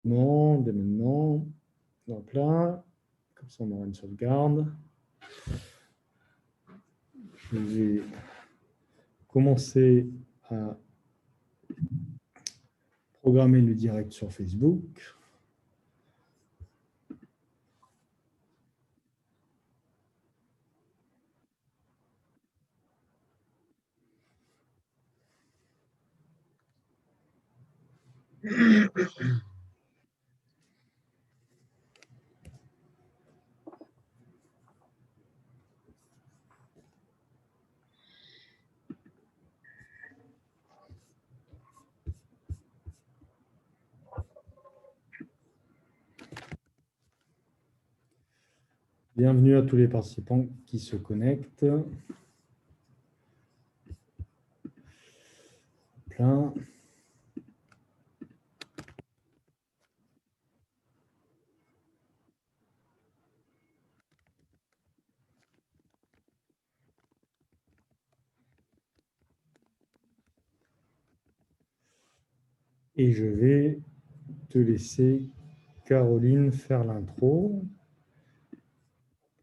Non, dès maintenant. Donc là, comme ça, on aura une sauvegarde. Je vais commencer à programmer le direct sur Facebook. Bienvenue à tous les participants qui se connectent. Plein. Et je vais te laisser, Caroline, faire l'intro.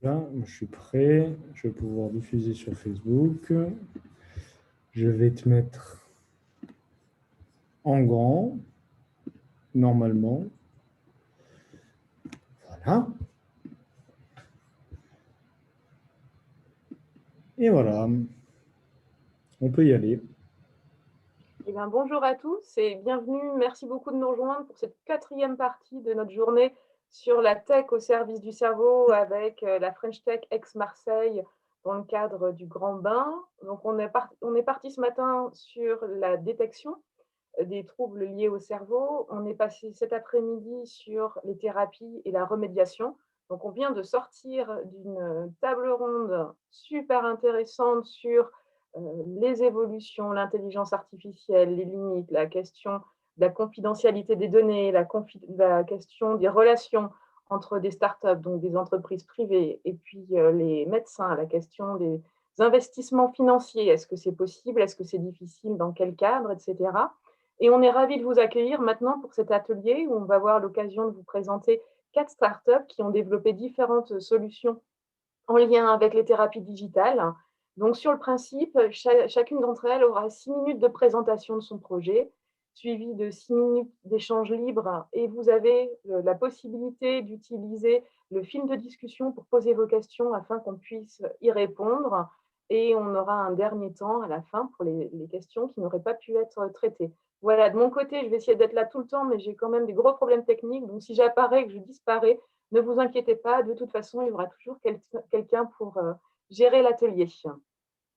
Là, je suis prêt. Je vais pouvoir diffuser sur Facebook. Je vais te mettre en grand, normalement. Voilà. Et voilà. On peut y aller. Eh bien, bonjour à tous et bienvenue. Merci beaucoup de nous rejoindre pour cette 4e partie de notre journée sur la tech au service du cerveau avec la French Tech ex-Marseille dans le cadre du Grand Bain. Donc, on est parti ce matin sur la détection des troubles liés au cerveau. On est passé cet après-midi sur les thérapies et la remédiation. Donc, on vient de sortir d'une table ronde super intéressante sur les évolutions, l'intelligence artificielle, les limites, la question de la confidentialité des données, la question des relations entre des startups, donc des entreprises privées, et puis les médecins, la question des investissements financiers. Est-ce que c'est possible? Est-ce que c'est difficile? Dans quel cadre? Etc. Et on est ravis de vous accueillir maintenant pour cet atelier où on va avoir l'occasion de vous présenter 4 startups qui ont développé différentes solutions en lien avec les thérapies digitales. Donc, sur le principe, chacune d'entre elles aura 6 minutes de présentation de son projet, suivi de 6 minutes d'échange libre. Et vous avez la possibilité d'utiliser le film de discussion pour poser vos questions afin qu'on puisse y répondre. Et on aura un dernier temps à la fin pour les questions qui n'auraient pas pu être traitées. Voilà, de mon côté, je vais essayer d'être là tout le temps, mais j'ai quand même des gros problèmes techniques. Donc, si j'apparais, que je disparais, ne vous inquiétez pas, de toute façon, il y aura toujours quelqu'un pour gérer l'atelier.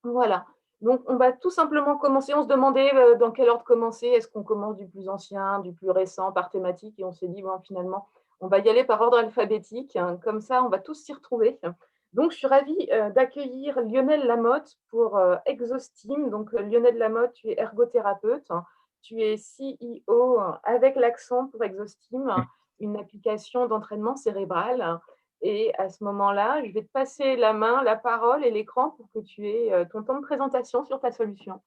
Voilà. Donc, on va tout simplement commencer. On se demandait dans quel ordre commencer. Est-ce qu'on commence du plus ancien, du plus récent, par thématique? Et on s'est dit, bon, finalement, on va y aller par ordre alphabétique. Comme ça, on va tous s'y retrouver. Donc, je suis ravie d'accueillir Lionel Lamotte pour Exostim. Donc, Lionel Lamotte, tu es ergothérapeute. Tu es CEO avec l'accent pour Exostim, une application d'entraînement cérébral. Et à ce moment-là, je vais te passer la main, la parole et l'écran pour que tu aies ton temps de présentation sur ta solution.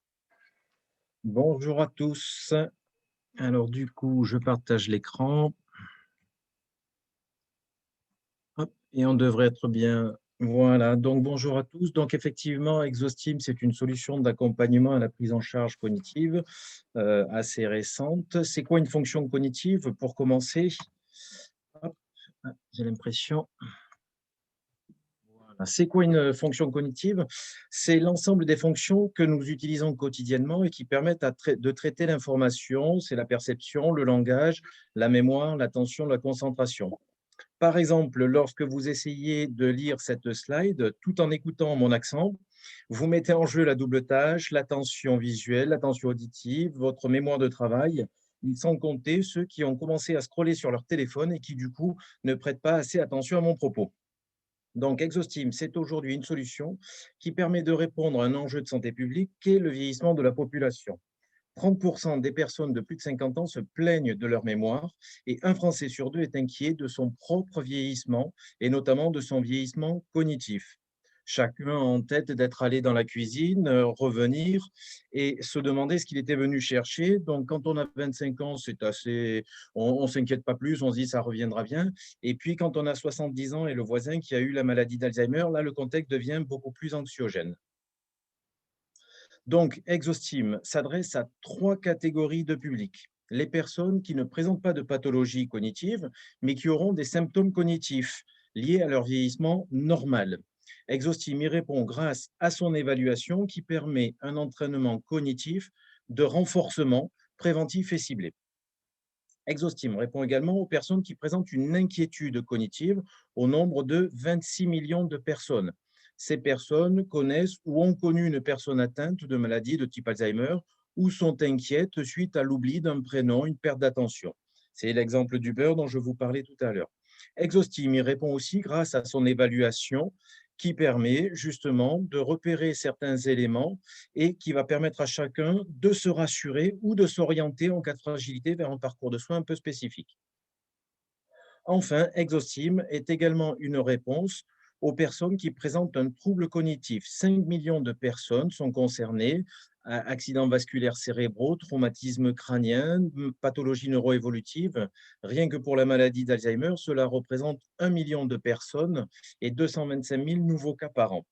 Bonjour à tous. Alors du coup, je partage l'écran. Et on devrait être bien. Voilà, donc bonjour à tous. Donc effectivement, Exostim, c'est une solution d'accompagnement à la prise en charge cognitive assez récente. C'est quoi une fonction cognitive? Pour commencer, j'ai l'impression. C'est quoi une fonction cognitive? C'est l'ensemble des fonctions que nous utilisons quotidiennement et qui permettent de traiter l'information. C'est la perception, le langage, la mémoire, l'attention, la concentration. Par exemple, lorsque vous essayez de lire cette slide, tout en écoutant mon accent, vous mettez en jeu la double tâche, l'attention visuelle, l'attention auditive, votre mémoire de travail, sans compter ceux qui ont commencé à scroller sur leur téléphone et qui, du coup, ne prêtent pas assez attention à mon propos. Donc, Exostim, c'est aujourd'hui une solution qui permet de répondre à un enjeu de santé publique qui est le vieillissement de la population. 30% des personnes de plus de 50 ans se plaignent de leur mémoire et un Français sur deux est inquiet de son propre vieillissement et notamment de son vieillissement cognitif. chacun a en tête d'être allé dans la cuisine, revenir et se demander ce qu'il était venu chercher. Donc, quand on a 25 ans, c'est assez, on ne s'inquiète pas plus, on se dit ça reviendra bien. Et puis, quand on a 70 ans et le voisin qui a eu la maladie d'Alzheimer, là, le contexte devient beaucoup plus anxiogène. Donc, Exostime s'adresse à 3 catégories de public. Les personnes qui ne présentent pas de pathologie cognitive, mais qui auront des symptômes cognitifs liés à leur vieillissement normal. Exostime y répond grâce à son évaluation qui permet un entraînement cognitif de renforcement préventif et ciblé. Exostime répond également aux personnes qui présentent une inquiétude cognitive au nombre de 26 millions de personnes. Ces personnes connaissent ou ont connu une personne atteinte de maladie de type Alzheimer ou sont inquiètes suite à l'oubli d'un prénom, une perte d'attention. C'est l'exemple du beurre dont je vous parlais tout à l'heure. Exostime y répond aussi grâce à son évaluation qui permet justement de repérer certains éléments et qui va permettre à chacun de se rassurer ou de s'orienter en cas de fragilité vers un parcours de soins un peu spécifique. Enfin, Exostime est également une réponse aux personnes qui présentent un trouble cognitif. 5 millions de personnes sont concernées, accidents vasculaires cérébraux, traumatismes crâniens, pathologies neuroévolutives. Rien que pour la maladie d'Alzheimer, cela représente 1 million de personnes et 225 000 nouveaux cas par an.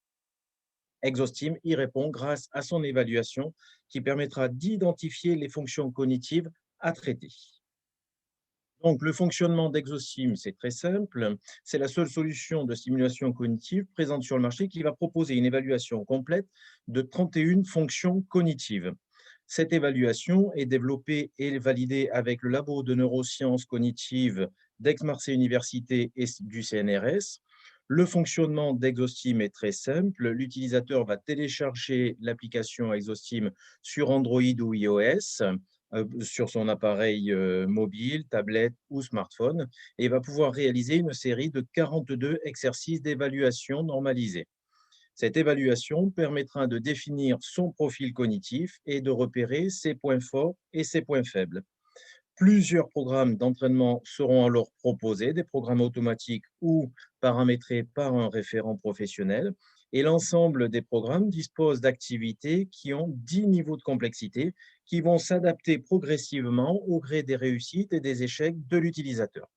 Exostime y répond grâce à son évaluation qui permettra d'identifier les fonctions cognitives à traiter. Donc, le fonctionnement d'Exostime, c'est très simple. C'est la seule solution de stimulation cognitive présente sur le marché qui va proposer une évaluation complète de 31 fonctions cognitives. Cette évaluation est développée et validée avec le labo de neurosciences cognitives d'Aix-Marseille Université et du CNRS. Le fonctionnement d'Exostime est très simple. L'utilisateur va télécharger l'application Exostime sur Android ou iOS, sur son appareil mobile, tablette ou smartphone, et va pouvoir réaliser une série de 42 exercices d'évaluation normalisés. Cette évaluation permettra de définir son profil cognitif et de repérer ses points forts et ses points faibles. Plusieurs programmes d'entraînement seront alors proposés, des programmes automatiques ou paramétrés par un référent professionnel. Et l'ensemble des programmes dispose d'activités qui ont 10 niveaux de complexité qui vont s'adapter progressivement au gré des réussites et des échecs de l'utilisateur.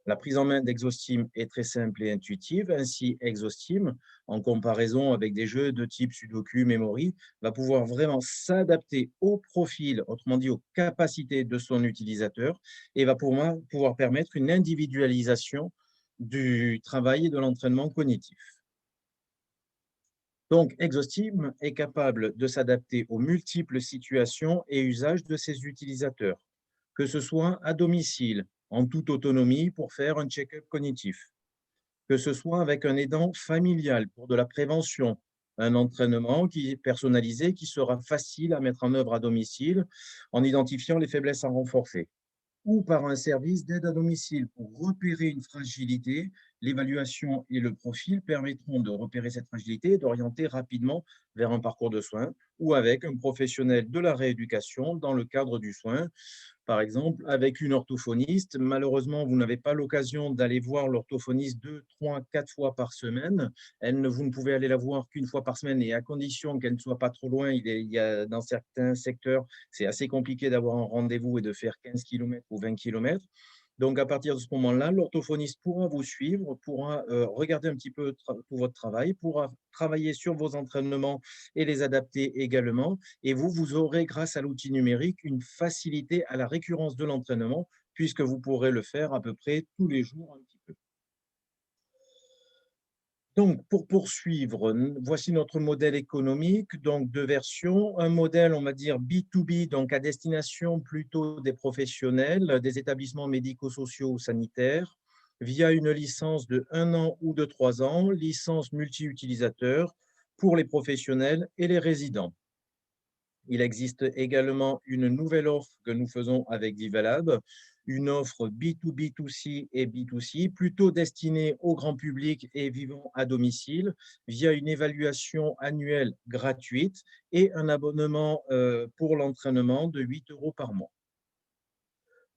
La prise en main d'Exostime est très simple et intuitive. Ainsi, Exostime, en comparaison avec des jeux de type Sudoku, Memory, va pouvoir vraiment s'adapter au profil, autrement dit aux capacités de son utilisateur, et va pouvoir permettre une individualisation du travail et de l'entraînement cognitif. Donc, Exostime est capable de s'adapter aux multiples situations et usages de ses utilisateurs, que ce soit à domicile, en toute autonomie pour faire un check-up cognitif, que ce soit avec un aidant familial pour de la prévention, un entraînement qui est personnalisé qui sera facile à mettre en œuvre à domicile en identifiant les faiblesses à renforcer, ou par un service d'aide à domicile pour repérer une fragilité. L'évaluation et le profil permettront de repérer cette fragilité et d'orienter rapidement vers un parcours de soins ou avec un professionnel de la rééducation dans le cadre du soin. Par exemple, avec une orthophoniste, malheureusement, vous n'avez pas l'occasion d'aller voir l'orthophoniste 2, 3, 4 fois par semaine. Vous ne pouvez aller la voir qu'une fois par semaine et à condition qu'elle ne soit pas trop loin. Il y a, dans certains secteurs, c'est assez compliqué d'avoir un rendez-vous et de faire 15 km ou 20 km. Donc, à partir de ce moment-là, l'orthophoniste pourra vous suivre, pourra regarder un petit peu tout votre travail, pourra travailler sur vos entraînements et les adapter également. Et vous aurez, grâce à l'outil numérique, une facilité à la récurrence de l'entraînement, puisque vous pourrez le faire à peu près tous les jours un petit peu. Donc, pour poursuivre, voici notre modèle économique, donc 2 versions. Un modèle, on va dire B2B, donc à destination plutôt des professionnels, des établissements médico-sociaux ou sanitaires, via une licence de 1 an ou de 3 ans, licence multi-utilisateur pour les professionnels et les résidents. Il existe également une nouvelle offre que nous faisons avec Vivalab, une offre B2B2C et B2C, plutôt destinée au grand public et vivant à domicile, via une évaluation annuelle gratuite et un abonnement pour l'entraînement de 8 € par mois.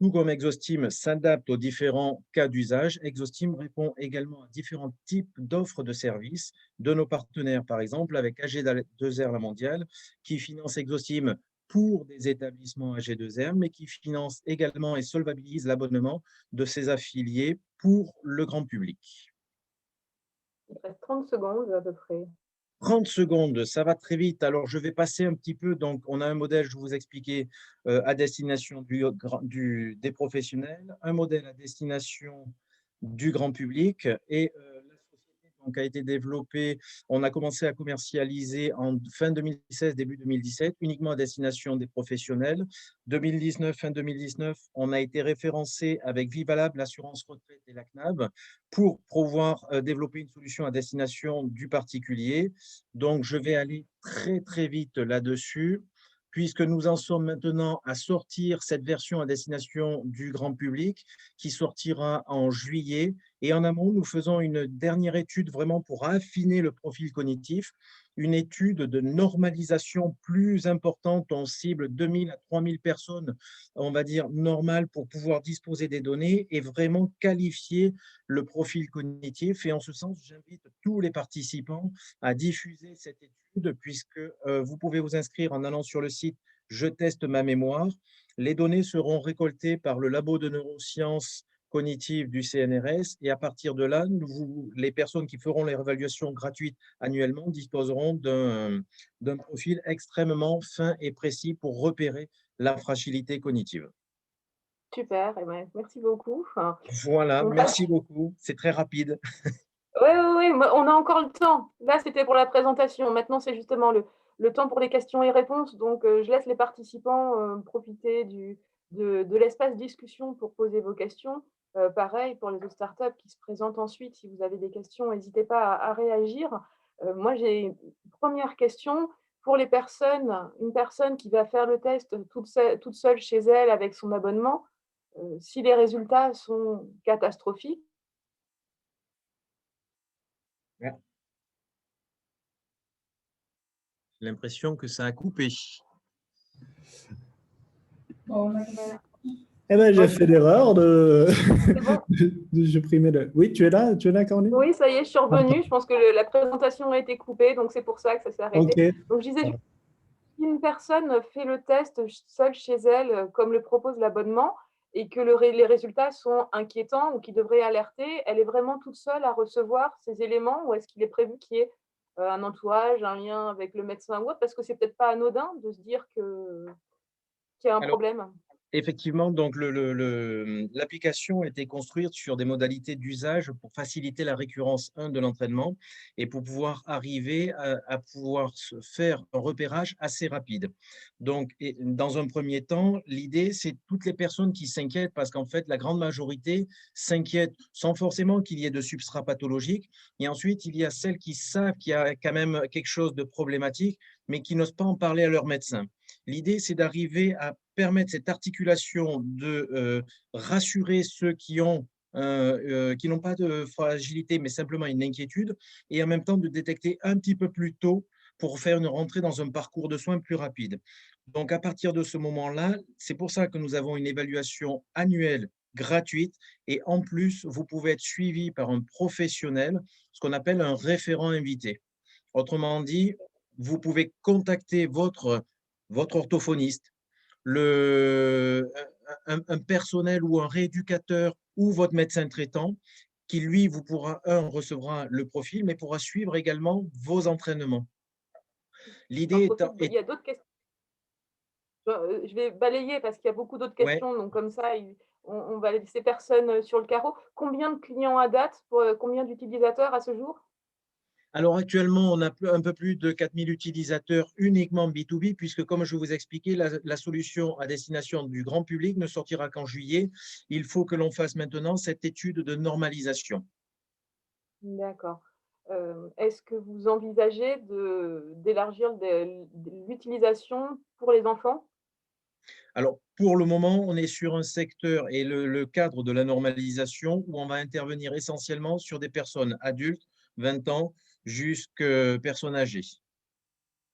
Tout comme Exostim s'adapte aux différents cas d'usage, Exostim répond également à différents types d'offres de services de nos partenaires, par exemple avec AG2R La Mondiale, qui finance Exostim pour des établissements AG2R, mais qui finance également et solvabilise l'abonnement de ses affiliés pour le grand public. Il reste 30 secondes à peu près. 30 secondes, ça va très vite. Alors, je vais passer un petit peu. Donc, on a un modèle, je vous expliquais, à destination des professionnels, un modèle à destination du grand public et la société donc, a été développée. On a commencé à commercialiser en fin 2016, début 2017, uniquement à destination des professionnels. 2019, fin 2019, on a été référencé avec Vivalab, l'assurance retraite et la CNAB pour pouvoir développer une solution à destination du particulier. Donc, je vais aller très, très vite là-dessus, puisque nous en sommes maintenant à sortir cette version à destination du grand public qui sortira en juillet. Et en amont, nous faisons une dernière étude vraiment pour affiner le profil cognitif, une étude de normalisation plus importante. On cible 2000 à 3000 personnes, on va dire, normales pour pouvoir disposer des données et vraiment qualifier le profil cognitif. Et en ce sens, j'invite tous les participants à diffuser cette étude puisque vous pouvez vous inscrire en allant sur le site Je teste ma mémoire. Les données seront récoltées par le labo de neurosciences cognitives du CNRS et à partir de là, les personnes qui feront les évaluations gratuites annuellement disposeront d'un profil extrêmement fin et précis pour repérer la fragilité cognitive. Super, eh ben, merci beaucoup. Enfin, Voilà, on passe. merci beaucoup. C'est très rapide. Oui, oui, oui, on a encore le temps. Là, c'était pour la présentation. Maintenant, c'est justement le temps pour les questions et réponses. Donc, je laisse les participants profiter de l'espace discussion pour poser vos questions. Pareil pour les autres startups qui se présentent ensuite. Si vous avez des questions, n'hésitez pas à réagir. Moi, j'ai une première question. Pour les personnes, une personne qui va faire le test toute seule chez elle avec son abonnement, si les résultats sont catastrophiques, Ouais. J'ai l'impression que ça a coupé. Eh ben, j'ai fait l'erreur de, c'est bon. de supprimer le. Oui, tu es là, Caroline? Oui, ça y est, je suis revenue. Je pense que la présentation a été coupée, donc c'est pour ça que ça s'est arrêté. Ok. Donc, je disais, si une personne fait le test seule chez elle, comme le propose l'abonnement, et que les résultats sont inquiétants ou qui devraient alerter, elle est vraiment toute seule à recevoir ces éléments ou est-ce qu'il est prévu qu'il y ait un entourage, un lien avec le médecin ou autre? Parce que c'est peut-être pas anodin de se dire qu'il y a un Alors, problème. effectivement, donc l'application a été construite sur des modalités d'usage pour faciliter la récurrence de l'entraînement et pour pouvoir arriver à pouvoir se faire un repérage assez rapide. Donc, dans un premier temps, l'idée, c'est toutes les personnes qui s'inquiètent parce qu'en fait, la grande majorité s'inquiètent sans forcément qu'il y ait de substrat pathologique. Et ensuite, il y a celles qui savent qu'il y a quand même quelque chose de problématique, mais qui n'osent pas en parler à leur médecin. L'idée, c'est d'arriver à permettre cette articulation de rassurer ceux qui n'ont pas de fragilité, mais simplement une inquiétude, et en même temps de détecter un petit peu plus tôt pour faire une rentrée dans un parcours de soins plus rapide. Donc, à partir de ce moment-là, c'est pour ça que nous avons une évaluation annuelle gratuite, et en plus, vous pouvez être suivi par un professionnel, ce qu'on appelle un référent invité. Autrement dit, vous pouvez contacter votre orthophoniste, un personnel ou un rééducateur ou votre médecin traitant qui, lui, recevra le profil, mais pourra suivre également vos entraînements. L'idée Il y a d'autres questions. Je vais balayer parce qu'il y a beaucoup d'autres ouais. questions. Donc, comme ça, on va laisser personne sur le carreau. Combien de clients à date, combien d'utilisateurs à ce jour? Alors actuellement, on a un peu plus de 4000 utilisateurs uniquement B2B, puisque comme je vous expliquais, la solution à destination du grand public ne sortira qu'en juillet. Il faut que l'on fasse maintenant cette étude de normalisation. D'accord. Est-ce que vous envisagez d'élargir l'utilisation pour les enfants? Alors, pour le moment, on est sur un secteur et le cadre de la normalisation où on va intervenir essentiellement sur des personnes adultes, 20 ans, jusqu'à personnes âgées.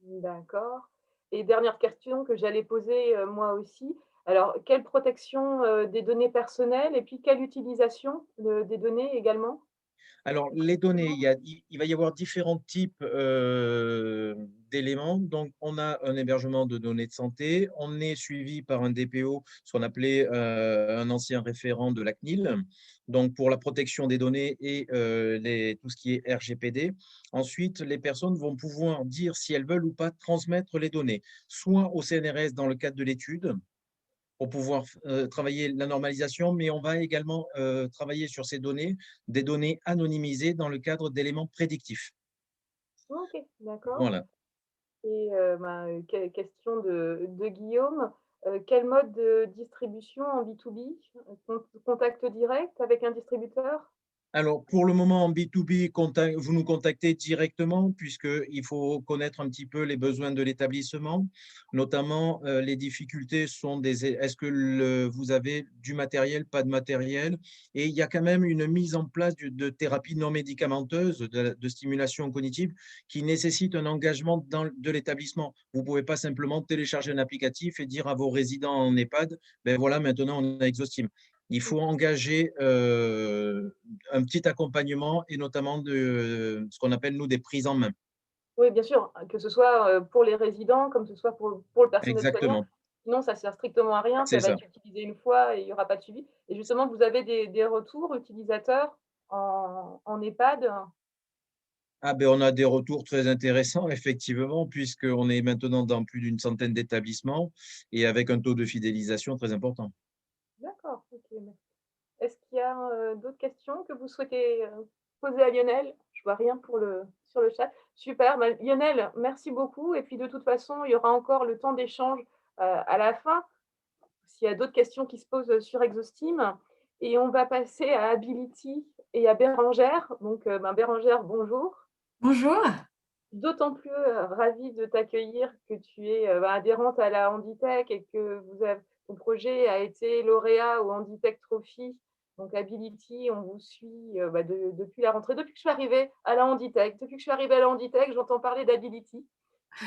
D'accord. Et dernière question que j'allais poser moi aussi. Alors, quelle protection des données personnelles et puis quelle utilisation des données également? Alors, les données, il va y avoir différents types d'éléments. Donc, on a un hébergement de données de santé. On est suivi par un DPO, ce qu'on appelait un ancien référent de la CNIL, donc pour la protection des données et tout ce qui est RGPD. Ensuite, les personnes vont pouvoir dire si elles veulent ou pas transmettre les données, soit au CNRS dans le cadre de l'étude, pour pouvoir travailler la normalisation, mais on va également travailler sur ces données, des données anonymisées dans le cadre d'éléments prédictifs. OK, d'accord. Voilà. Et question de Guillaume, quel mode de distribution en B2B? Contact direct avec un distributeur? Alors, pour le moment, en B2B, vous nous contactez directement puisqu'il faut connaître un petit peu les besoins de l'établissement. Notamment, les difficultés sont est-ce que vous avez du matériel, pas de matériel? Et il y a quand même une mise en place de thérapies non médicamenteuses, de stimulation cognitive, qui nécessite un engagement de l'établissement. Vous ne pouvez pas simplement télécharger un applicatif et dire à vos résidents en EHPAD, ben voilà, maintenant on a Exostime. Il faut engager un petit accompagnement et notamment de ce qu'on appelle, nous, des prises en main. Oui, bien sûr, que ce soit, pour les résidents comme que ce soit pour le personnel soignant. Exactement, Sinon, ça sert strictement à rien, c'est ça va ça. être utilisé une fois et il y aura pas de suivi. Et justement, vous avez des retours utilisateurs en EHPAD? Ah ben, on a des retours très intéressants, effectivement, puisqu'on est maintenant dans plus d'une centaine d'établissements et avec un taux de fidélisation très important. D'accord, OK, merci. Est-ce qu'il y a, d'autres questions que vous souhaitez, poser à Lionel? Je vois rien sur le chat. Super, bah, Lionel, merci beaucoup et puis de toute façon, il y aura encore le temps d'échange, à la fin, s'il y a d'autres questions qui se posent, sur Exostime et on va passer à Ability et à Bérangère. Donc, Bérangère, bonjour. Bonjour. D'autant plus, ravie de t'accueillir que tu es, adhérente à la Handitech et que ton projet a été lauréat au Handitech Trophy. Donc Ability, on vous suit, depuis la rentrée, depuis que je suis arrivée à la Handitech. Depuis que je suis arrivée à la Handitech, j'entends parler d'Ability.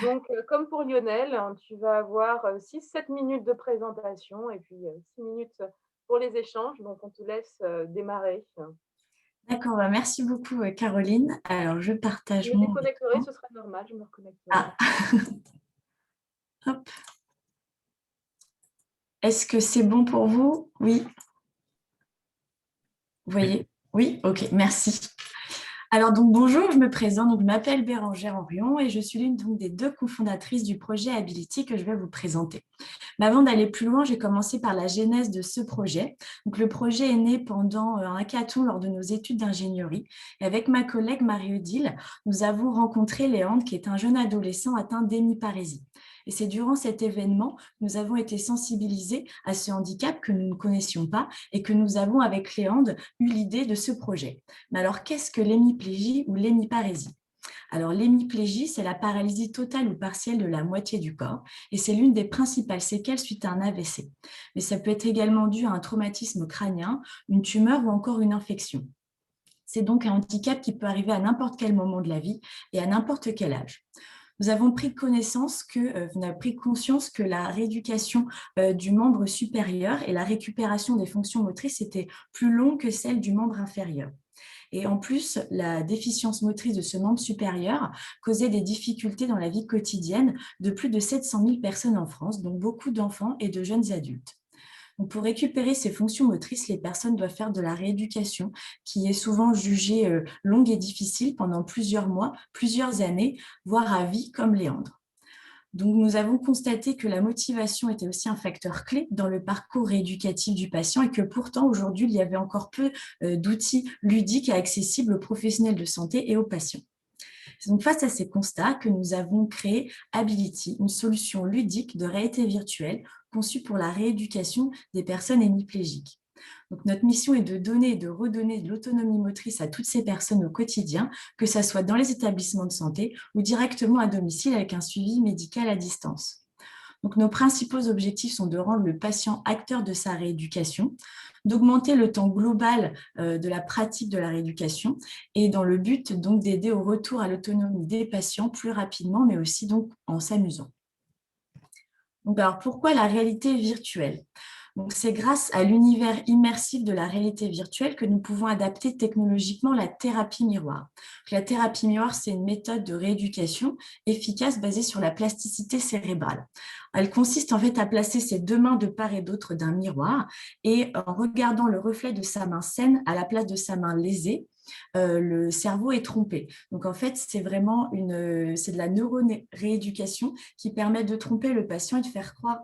Donc, comme pour Lionel, hein, tu vas avoir 6-7 minutes de présentation et puis 6 minutes pour les échanges. Donc, on te laisse démarrer. D'accord, bah, merci beaucoup Caroline. Alors, je Je partage me mon déconnecterai, écran. ce sera normal, je me reconnecterai. Ah, hop. Est-ce que c'est bon pour vous? Oui. Vous voyez? Oui, ok, merci. Alors, donc, bonjour, je me présente. Donc, je m'appelle Bérangère Henrion et je suis l'une des deux cofondatrices du projet Ability que je vais vous présenter. Mais avant d'aller plus loin, j'ai commencé par la genèse de ce projet. Donc, le projet est né pendant un hackathon lors de nos études d'ingénierie. Et avec ma collègue Marie-Odile, nous avons rencontré Léandre, qui est un jeune adolescent atteint d'hémiparésie. Et c'est durant cet événement que nous avons été sensibilisés à ce handicap que nous ne connaissions pas et que nous avons, avec Léandre, eu l'idée de ce projet. Mais alors, qu'est-ce que l'hémiplégie ou l'hémiparésie? Alors, l'hémiplégie, c'est la paralysie totale ou partielle de la moitié du corps et c'est l'une des principales séquelles suite à un AVC. Mais ça peut être également dû à un traumatisme crânien, une tumeur ou encore une infection. C'est donc un handicap qui peut arriver à n'importe quel moment de la vie et à n'importe quel âge. Nous avons pris conscience que la rééducation du membre supérieur et la récupération des fonctions motrices était plus longue que celle du membre inférieur. Et en plus, la déficience motrice de ce membre supérieur causait des difficultés dans la vie quotidienne de plus de 700 000 personnes en France, dont beaucoup d'enfants et de jeunes adultes. Donc, pour récupérer ces fonctions motrices, les personnes doivent faire de la rééducation qui est souvent jugée longue et difficile pendant plusieurs mois, plusieurs années, voire à vie, comme Léandre. Donc, nous avons constaté que la motivation était aussi un facteur clé dans le parcours rééducatif du patient et que pourtant, aujourd'hui, il y avait encore peu d'outils ludiques et accessibles aux professionnels de santé et aux patients. C'est donc face à ces constats que nous avons créé Ability, une solution ludique de réalité virtuelle conçue pour la rééducation des personnes hémiplégiques. Donc, notre mission est de donner et de redonner de l'autonomie motrice à toutes ces personnes au quotidien, que ce soit dans les établissements de santé ou directement à domicile avec un suivi médical à distance. Donc, nos principaux objectifs sont de rendre le patient acteur de sa rééducation, d'augmenter le temps global de la pratique de la rééducation et dans le but donc d'aider au retour à l'autonomie des patients plus rapidement, mais aussi donc en s'amusant. Donc, alors, pourquoi la réalité virtuelle? Donc, c'est grâce à l'univers immersif de la réalité virtuelle que nous pouvons adapter technologiquement la thérapie miroir. Donc, la thérapie miroir, c'est une méthode de rééducation efficace basée sur la plasticité cérébrale. Elle consiste en fait à placer ses deux mains de part et d'autre d'un miroir et en regardant le reflet de sa main saine à la place de sa main lésée, le cerveau est trompé. Donc, en fait, c'est de la neurorééducation qui permet de tromper le patient et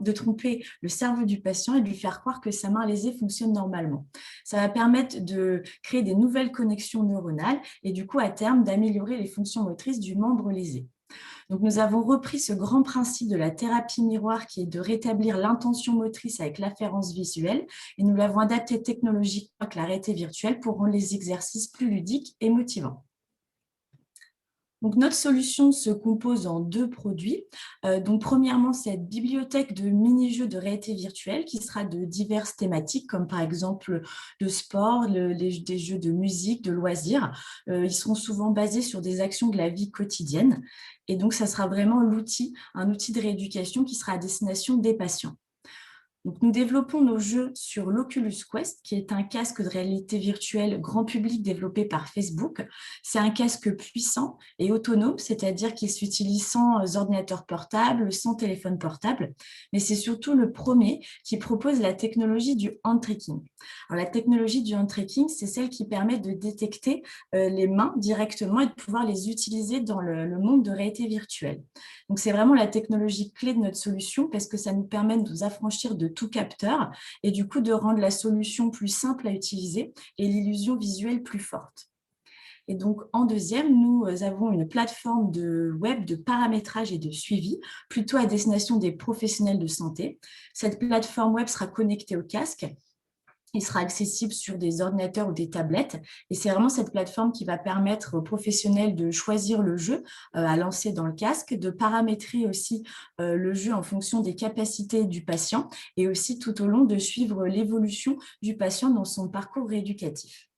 de tromper le cerveau du patient et de lui faire croire que sa main lésée fonctionne normalement. Ça va permettre de créer des nouvelles connexions neuronales et du coup, à terme, d'améliorer les fonctions motrices du membre lésé. Donc, nous avons repris ce grand principe de la thérapie miroir qui est de rétablir l'intention motrice avec l'afférence visuelle et nous l'avons adapté technologiquement avec la réalité virtuelle pour rendre les exercices plus ludiques et motivants. Donc, notre solution se compose en deux produits. Donc, premièrement, cette bibliothèque de mini-jeux de réalité virtuelle qui sera de diverses thématiques, comme par exemple le sport, des jeux de musique, de loisirs. Ils seront souvent basés sur des actions de la vie quotidienne. Et donc, ça sera vraiment un outil de rééducation qui sera à destination des patients. Donc, nous développons nos jeux sur l'Oculus Quest, qui est un casque de réalité virtuelle grand public développé par Facebook. C'est un casque puissant et autonome, c'est-à-dire qu'il s'utilise sans ordinateur portable, sans téléphone portable, mais c'est surtout le premier qui propose la technologie du hand tracking. Alors, la technologie du hand tracking, c'est celle qui permet de détecter les mains directement et de pouvoir les utiliser dans le monde de réalité virtuelle. Donc, c'est vraiment la technologie clé de notre solution parce que ça nous permet de nous affranchir de tout capteur et du coup de rendre la solution plus simple à utiliser et l'illusion visuelle plus forte. Et donc, en deuxième, nous avons une plateforme de web de paramétrage et de suivi, plutôt à destination des professionnels de santé. Cette plateforme web sera connectée au casque. Il sera accessible sur des ordinateurs ou des tablettes. Et c'est vraiment cette plateforme qui va permettre aux professionnels de choisir le jeu à lancer dans le casque, de paramétrer aussi le jeu en fonction des capacités du patient et aussi tout au long de suivre l'évolution du patient dans son parcours rééducatif.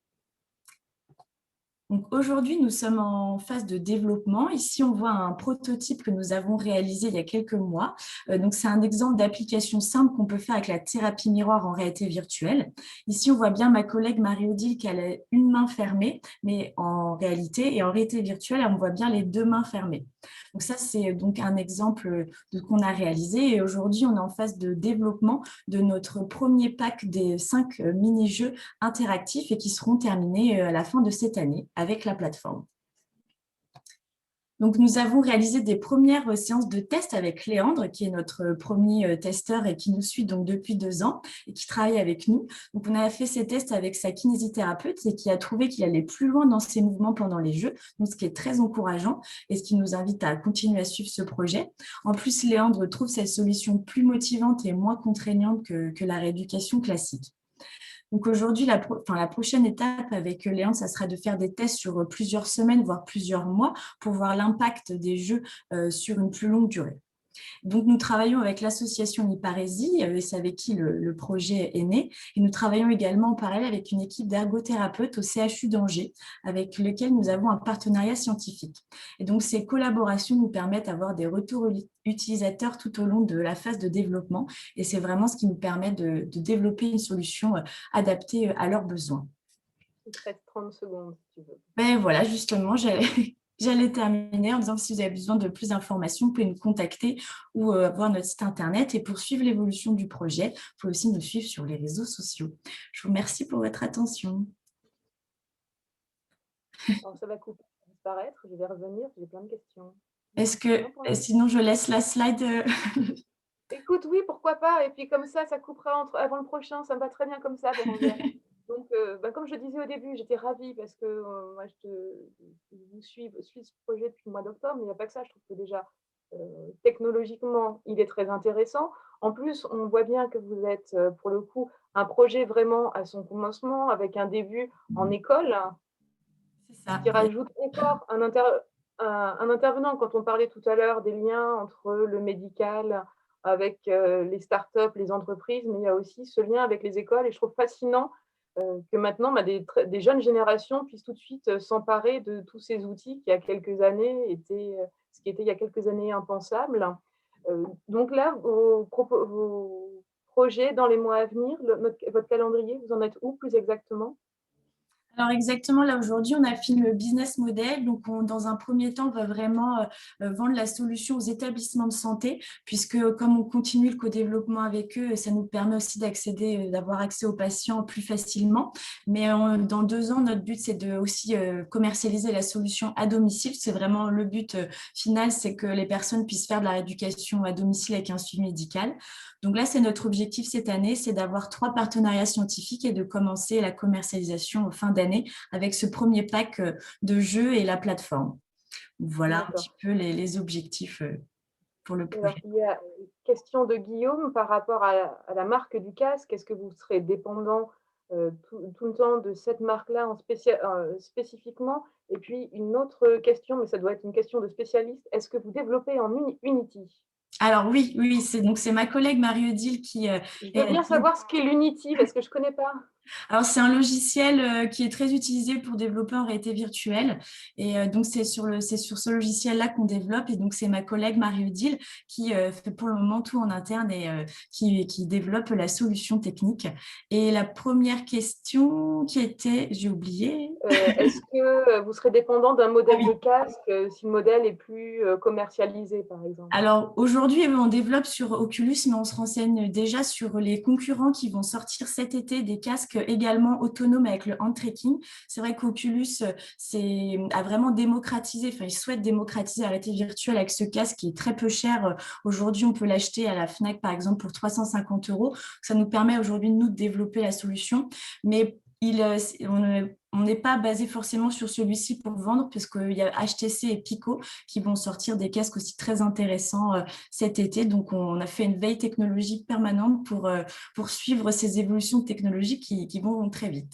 Donc aujourd'hui, nous sommes en phase de développement. Ici, on voit un prototype que nous avons réalisé il y a quelques mois. Donc, c'est un exemple d'application simple qu'on peut faire avec la thérapie miroir en réalité virtuelle. Ici, on voit bien ma collègue Marie-Odile qui a une main fermée, mais en réalité, et en réalité virtuelle, on voit bien les deux mains fermées. Donc ça, c'est donc un exemple qu'on a réalisé. Et aujourd'hui, on est en phase de développement de notre premier pack des 5 mini-jeux interactifs et qui seront terminés à la fin de cette année avec la plateforme. Donc, nous avons réalisé des premières séances de test avec Léandre, qui est notre premier testeur et qui nous suit donc depuis 2 ans et qui travaille avec nous. Donc, on a fait ces tests avec sa kinésithérapeute et qui a trouvé qu'il allait plus loin dans ses mouvements pendant les jeux, donc ce qui est très encourageant et ce qui nous invite à continuer à suivre ce projet. En plus, Léandre trouve cette solution plus motivante et moins contraignante que la rééducation classique. Donc aujourd'hui, la prochaine étape avec Léandre, ça sera de faire des tests sur plusieurs semaines, voire plusieurs mois, pour voir l'impact des jeux sur une plus longue durée. Donc, nous travaillons avec l'association Hyparésie, c'est avec qui le projet est né. Et nous travaillons également en parallèle avec une équipe d'ergothérapeutes au CHU d'Angers, avec lequel nous avons un partenariat scientifique. Et donc, ces collaborations nous permettent d'avoir des retours utilisateurs tout au long de la phase de développement. Et c'est vraiment ce qui nous permet de développer une solution adaptée à leurs besoins. Il te reste 30 secondes, si tu veux. Ben voilà, justement, j'allais terminer en disant que si vous avez besoin de plus d'informations, vous pouvez nous contacter ou voir notre site internet. Et pour suivre l'évolution du projet, vous pouvez aussi nous suivre sur les réseaux sociaux. Je vous remercie pour votre attention. Alors, ça va couper, disparaître. Je vais revenir. J'ai plein de questions. Est-ce que, sinon, je laisse la slide Écoute, oui, pourquoi pas. Et puis comme ça coupera avant le prochain. Ça me va très bien comme ça, Bérangère. Donc, comme je disais au début, j'étais ravie parce que moi, je suis ce projet depuis le mois d'octobre, mais il n'y a pas que ça. Je trouve que déjà, technologiquement, il est très intéressant. En plus, on voit bien que vous êtes, pour le coup, un projet vraiment à son commencement, avec un début en école, C'est ça. qui rajoute encore un intervenant. Quand on parlait tout à l'heure des liens entre le médical, avec les startups, les entreprises, mais il y a aussi ce lien avec les écoles. Et je trouve fascinant que maintenant, des jeunes générations puissent tout de suite s'emparer de tous ces outils qui, il y a quelques années, ce qui était il y a quelques années impensable. Donc là, vos projets dans les mois à venir, votre calendrier, vous en êtes où plus exactement? Alors exactement, là aujourd'hui, on affine le business model. Donc, dans un premier temps, on va vraiment vendre la solution aux établissements de santé, puisque comme on continue le co-développement avec eux, ça nous permet aussi d'avoir accès aux patients plus facilement. Mais dans 2 ans, notre but, c'est de aussi commercialiser la solution à domicile. C'est vraiment le but final, c'est que les personnes puissent faire de la rééducation à domicile avec un suivi médical. Donc là, c'est notre objectif cette année, c'est d'avoir 3 partenariats scientifiques et de commencer la commercialisation en fin d'année avec ce premier pack de jeux et la plateforme. Voilà un petit peu les objectifs pour le Alors, projet. il y a une question de Guillaume par rapport à la marque du casque. Est-ce que vous serez dépendant tout le temps de cette marque-là spécifiquement? Et puis, une autre question, mais ça doit être une question de spécialiste. Est-ce que vous développez en Unity? Alors oui, c'est ma collègue Marie-Odile qui Je veux bien savoir ce qu'est l'Unity parce que je ne connais pas. Alors, c'est un logiciel qui est très utilisé pour développer en réalité virtuelle. Et donc, c'est sur ce logiciel-là qu'on développe. Et donc, c'est ma collègue Marie-Odile qui fait pour le moment tout en interne et qui développe la solution technique. Et la première question qui était, j'ai oublié. Est-ce que vous serez dépendant d'un modèle de casque si le modèle est plus commercialisé, par exemple? Alors aujourd'hui, on développe sur Oculus, mais on se renseigne déjà sur les concurrents qui vont sortir cet été des casques également autonomes avec le hand tracking. C'est vrai qu'Oculus a vraiment démocratisé, enfin, il souhaite démocratiser la réalité virtuelle avec ce casque qui est très peu cher. Aujourd'hui, on peut l'acheter à la Fnac, par exemple, pour 350 €. Ça nous permet aujourd'hui, nous, de développer la solution. Mais on n'est pas basé forcément sur celui-ci pour vendre, parce qu'il y a HTC et Pico qui vont sortir des casques aussi très intéressants cet été. Donc, on a fait une veille technologique permanente pour suivre ces évolutions technologiques qui vont très vite.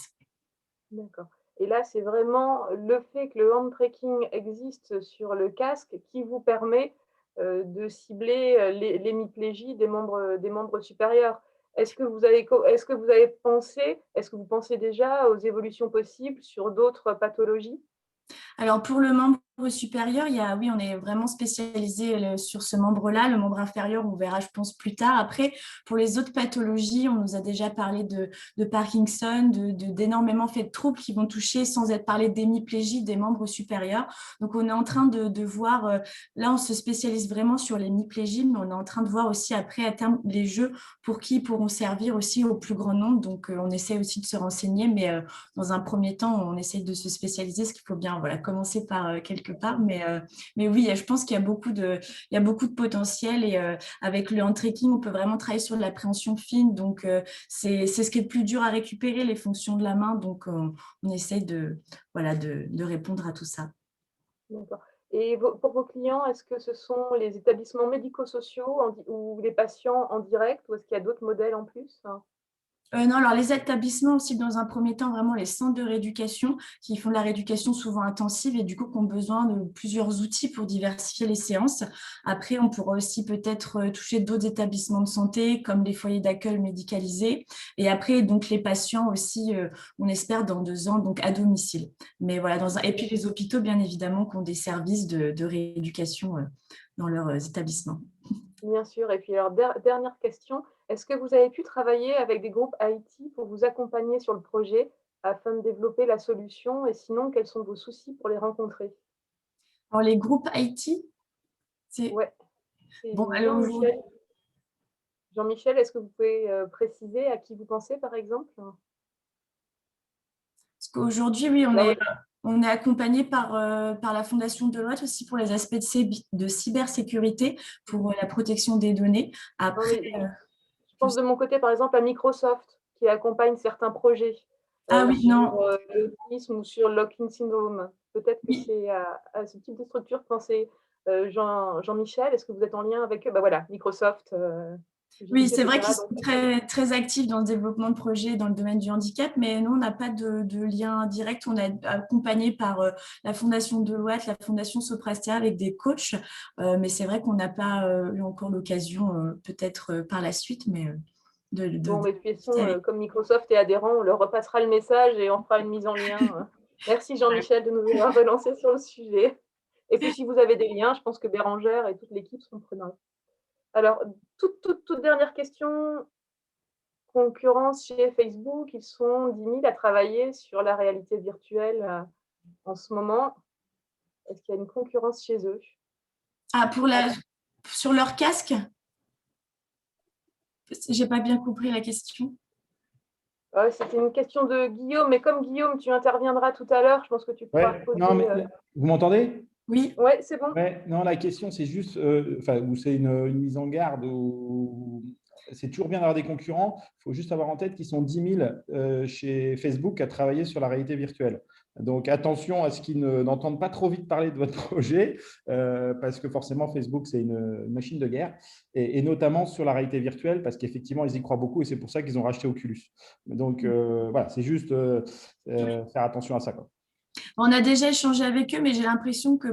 D'accord. Et là, c'est vraiment le fait que le hand tracking existe sur le casque qui vous permet de cibler l'hémiplégie des membres supérieurs. Est-ce que vous pensez déjà aux évolutions possibles sur d'autres pathologies? Alors, pour le membre supérieur, oui, on est vraiment spécialisé sur ce membre-là. Le membre inférieur, on verra, je pense, plus tard. Après, pour les autres pathologies, on nous a déjà parlé de Parkinson, d'énormément de troubles qui vont toucher, sans être parlé d'hémiplégie, des membres supérieurs. Donc, on est en train de voir, là, on se spécialise vraiment sur l'hémiplégie, mais on est en train de voir aussi après, à terme, les jeux pour qui pourront servir aussi au plus grand nombre. Donc, on essaie aussi de se renseigner, mais dans un premier temps, on essaie de se spécialiser, ce qu'il faut bien commencer par quelque part. Mais oui, je pense qu'il y a beaucoup de potentiel et avec le hand tracking, on peut vraiment travailler sur de l'appréhension fine. Donc, c'est ce qui est le plus dur à récupérer, les fonctions de la main. Donc, on essaie de répondre à tout ça. D'accord. Et pour vos clients, est-ce que ce sont les établissements médico-sociaux ou les patients en direct, ou est-ce qu'il y a d'autres modèles en plus? Non, alors les établissements aussi, dans un premier temps, vraiment les centres de rééducation qui font de la rééducation souvent intensive et du coup qui ont besoin de plusieurs outils pour diversifier les séances. Après, on pourra aussi peut-être toucher d'autres établissements de santé comme les foyers d'accueil médicalisés. Et après, donc les patients aussi, on espère dans 2 ans, donc à domicile. Mais voilà, et puis les hôpitaux, bien évidemment, qui ont des services de rééducation dans leurs établissements. Bien sûr. Et puis alors, dernière question, est-ce que vous avez pu travailler avec des groupes IT pour vous accompagner sur le projet afin de développer la solution? Et sinon, quels sont vos soucis pour les rencontrer? Alors les groupes IT, c'est… Ouais, c'est Bon, alors Jean-Michel. Jean-Michel, est-ce que vous pouvez préciser à qui vous pensez, par exemple? Parce qu'aujourd'hui, oui, on est accompagné par la Fondation Deloitte aussi pour les aspects de cybersécurité, pour la protection des données. Non, Après, mais je pense de mon côté, par exemple, à Microsoft, qui accompagne certains projets oui, non. sur l'autisme ou sur le lock-in syndrome. Peut-être que Oui. c'est à ce type de structure que pensait Jean-Michel. Est-ce que vous êtes en lien avec eux? Bah voilà, Microsoft, Oui, CGI, c'est vrai etc. qu'ils sont très, très actifs dans le développement de projets dans le domaine du handicap, mais nous, on n'a pas de lien direct. On est accompagné par la Fondation Deloitte, la Fondation Soprasteria avec des coachs, mais c'est vrai qu'on n'a pas eu encore l'occasion, peut-être par la suite, mais Bon, mais de toute façon, avec… comme Microsoft est adhérent, on leur repassera le message et on fera une mise en lien. Merci Jean-Michel de nous avoir relancé sur le sujet. Et puis, si vous avez des liens, je pense que Bérangère et toute l'équipe seront preneurs. Alors, toute dernière question. Concurrence chez Facebook, ils sont 10 000 à travailler sur la réalité virtuelle en ce moment. Est-ce qu'il y a une concurrence chez eux? Ah, sur leur casque? J'ai pas bien compris la question. C'était une question de Guillaume, mais comme Guillaume, tu interviendras tout à l'heure, je pense que tu pourras poser… Non, mais vous m'entendez? Oui. Oui, c'est bon. Non, la question, c'est juste, où c'est une mise en garde. C'est toujours bien d'avoir des concurrents. Il faut juste avoir en tête qu'ils sont 10 000 chez Facebook à travailler sur la réalité virtuelle. Donc, attention à ce qu'ils n'entendent pas trop vite parler de votre projet, parce que forcément, Facebook, c'est une machine de guerre, et notamment sur la réalité virtuelle, parce qu'effectivement, ils y croient beaucoup, et c'est pour ça qu'ils ont racheté Oculus. Donc, voilà, c'est juste faire attention à ça, quoi. On a déjà échangé avec eux, mais j'ai l'impression que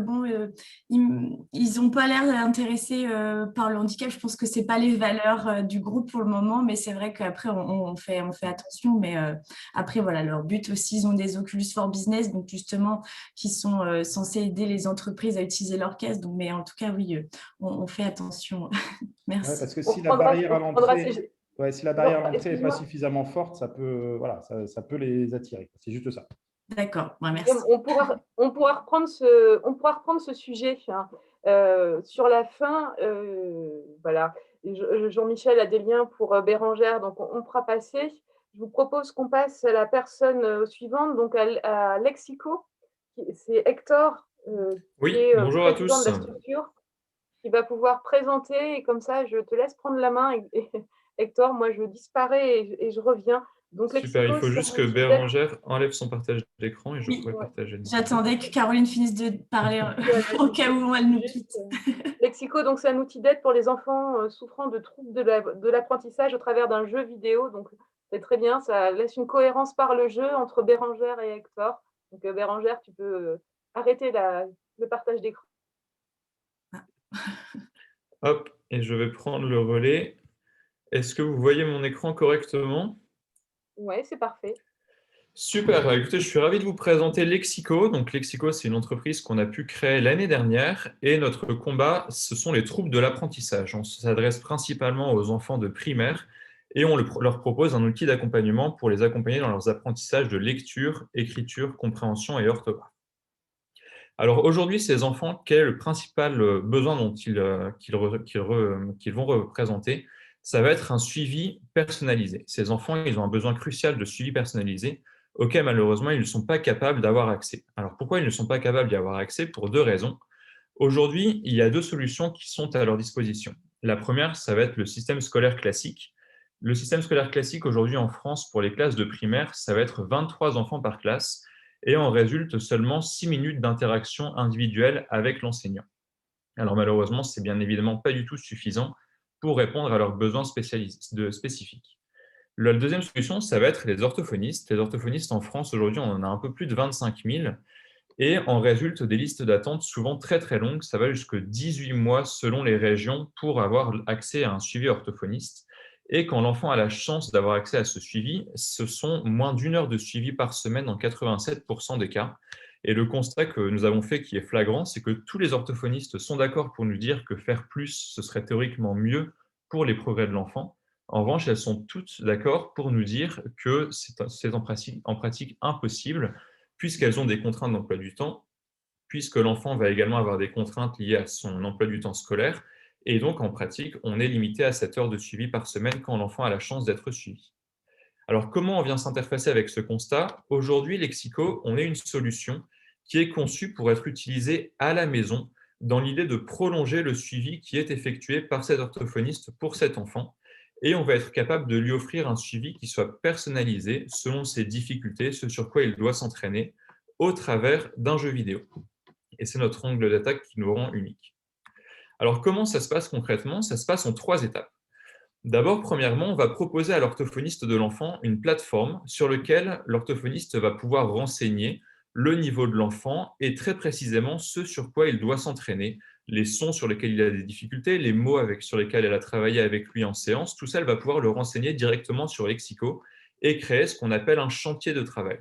ils n'ont pas l'air intéressés par le handicap. Je pense que c'est pas les valeurs du groupe pour le moment, mais c'est vrai qu'après on fait attention. Mais après voilà, leur but aussi, ils ont des Oculus for Business, donc justement qui sont censés aider les entreprises à utiliser leur casque. Donc, mais en tout cas oui, on fait attention. Merci. Ouais, parce que si la barrière à l'entrée n'est pas suffisamment forte, ça peut les attirer. C'est juste ça. D'accord, merci. On pourra reprendre ce sujet sur la fin. Voilà. Jean-Michel a des liens pour Bérengère, donc on pourra passer. Je vous propose qu'on passe à la personne suivante, donc à Lexico. C'est Hector, Oui, qui est bonjour à président tous. de la structure, qui va pouvoir présenter. Et comme ça, je te laisse prendre la main. Et Hector, moi, je disparais et je reviens. Donc, Super, il faut juste que Bérengère enlève son partage d'écran et je pourrais partager. J'attendais que Caroline finisse de parler au cas où elle nous quitte. Lexico, donc c'est un outil d'aide pour les enfants souffrant de troubles de l'apprentissage au travers d'un jeu vidéo. Donc, c'est très bien, ça laisse une cohérence par le jeu entre Bérengère et Hector. Donc, Bérengère, tu peux arrêter le partage d'écran. Hop, et je vais prendre le relais. Est-ce que vous voyez mon écran correctement? Oui, c'est parfait. Super, écoutez, je suis ravi de vous présenter Lexico. Donc, Lexico, c'est une entreprise qu'on a pu créer l'année dernière et notre combat, ce sont les troubles de l'apprentissage. On s'adresse principalement aux enfants de primaire et on leur propose un outil d'accompagnement pour les accompagner dans leurs apprentissages de lecture, écriture, compréhension et orthographe. Alors aujourd'hui, ces enfants, quel est le principal besoin dont qu'ils vont représenter? Ça va être un suivi personnalisé. Ces enfants, ils ont un besoin crucial de suivi personnalisé auquel malheureusement, ils ne sont pas capables d'avoir accès. Alors pourquoi ils ne sont pas capables d'y avoir accès? Pour deux raisons. Aujourd'hui, il y a deux solutions qui sont à leur disposition. La première, ça va être le système scolaire classique. Le système scolaire classique aujourd'hui en France, pour les classes de primaire, ça va être 23 enfants par classe et en résulte seulement 6 minutes d'interaction individuelle avec l'enseignant. Alors malheureusement, ce n'est bien évidemment pas du tout suffisant pour répondre à leurs besoins spécifiques. La deuxième solution, ça va être les orthophonistes. Les orthophonistes en France, aujourd'hui, on en a un peu plus de 25 000 et en résulte des listes d'attente souvent très très longues. Ça va jusqu'à 18 mois selon les régions pour avoir accès à un suivi orthophoniste. Et quand l'enfant a la chance d'avoir accès à ce suivi, ce sont moins d'1 heure de suivi par semaine dans 87% des cas. Et le constat que nous avons fait qui est flagrant, c'est que tous les orthophonistes sont d'accord pour nous dire que faire plus, ce serait théoriquement mieux pour les progrès de l'enfant. En revanche, elles sont toutes d'accord pour nous dire que c'est en pratique impossible, puisqu'elles ont des contraintes d'emploi du temps, puisque l'enfant va également avoir des contraintes liées à son emploi du temps scolaire, et donc en pratique, on est limité à 7 heures de suivi par semaine quand l'enfant a la chance d'être suivi. Alors comment on vient s'interfacer avec ce constat? Aujourd'hui, Lexico, on est une solution qui est conçue pour être utilisée à la maison dans l'idée de prolonger le suivi qui est effectué par cet orthophoniste pour cet enfant. Et on va être capable de lui offrir un suivi qui soit personnalisé selon ses difficultés, ce sur quoi il doit s'entraîner, au travers d'un jeu vidéo. Et c'est notre angle d'attaque qui nous rend unique. Alors comment ça se passe concrètement? Ça se passe en 3 étapes. D'abord, premièrement, on va proposer à l'orthophoniste de l'enfant une plateforme sur laquelle l'orthophoniste va pouvoir renseigner le niveau de l'enfant et très précisément ce sur quoi il doit s'entraîner, les sons sur lesquels il a des difficultés, les mots sur lesquels elle a travaillé avec lui en séance, tout ça, elle va pouvoir le renseigner directement sur Lexico et créer ce qu'on appelle un chantier de travail.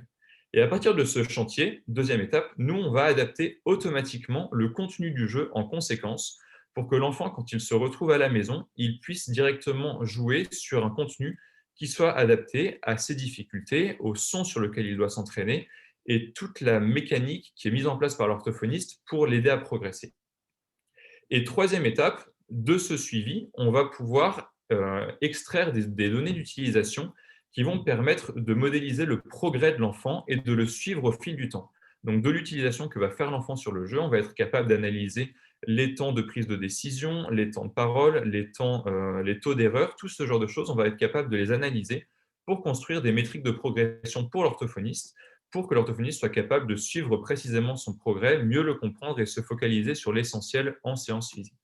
Et à partir de ce chantier, deuxième étape, nous, on va adapter automatiquement le contenu du jeu en conséquence pour que l'enfant, quand il se retrouve à la maison, il puisse directement jouer sur un contenu qui soit adapté à ses difficultés, au son sur lequel il doit s'entraîner et toute la mécanique qui est mise en place par l'orthophoniste pour l'aider à progresser. Et troisième étape de ce suivi, on va pouvoir extraire des données d'utilisation qui vont permettre de modéliser le progrès de l'enfant et de le suivre au fil du temps. Donc, de l'utilisation que va faire l'enfant sur le jeu, on va être capable d'analyser les temps de prise de décision, les temps de parole, les taux d'erreur, tout ce genre de choses, on va être capable de les analyser pour construire des métriques de progression pour l'orthophoniste, pour que l'orthophoniste soit capable de suivre précisément son progrès, mieux le comprendre et se focaliser sur l'essentiel en séance physique.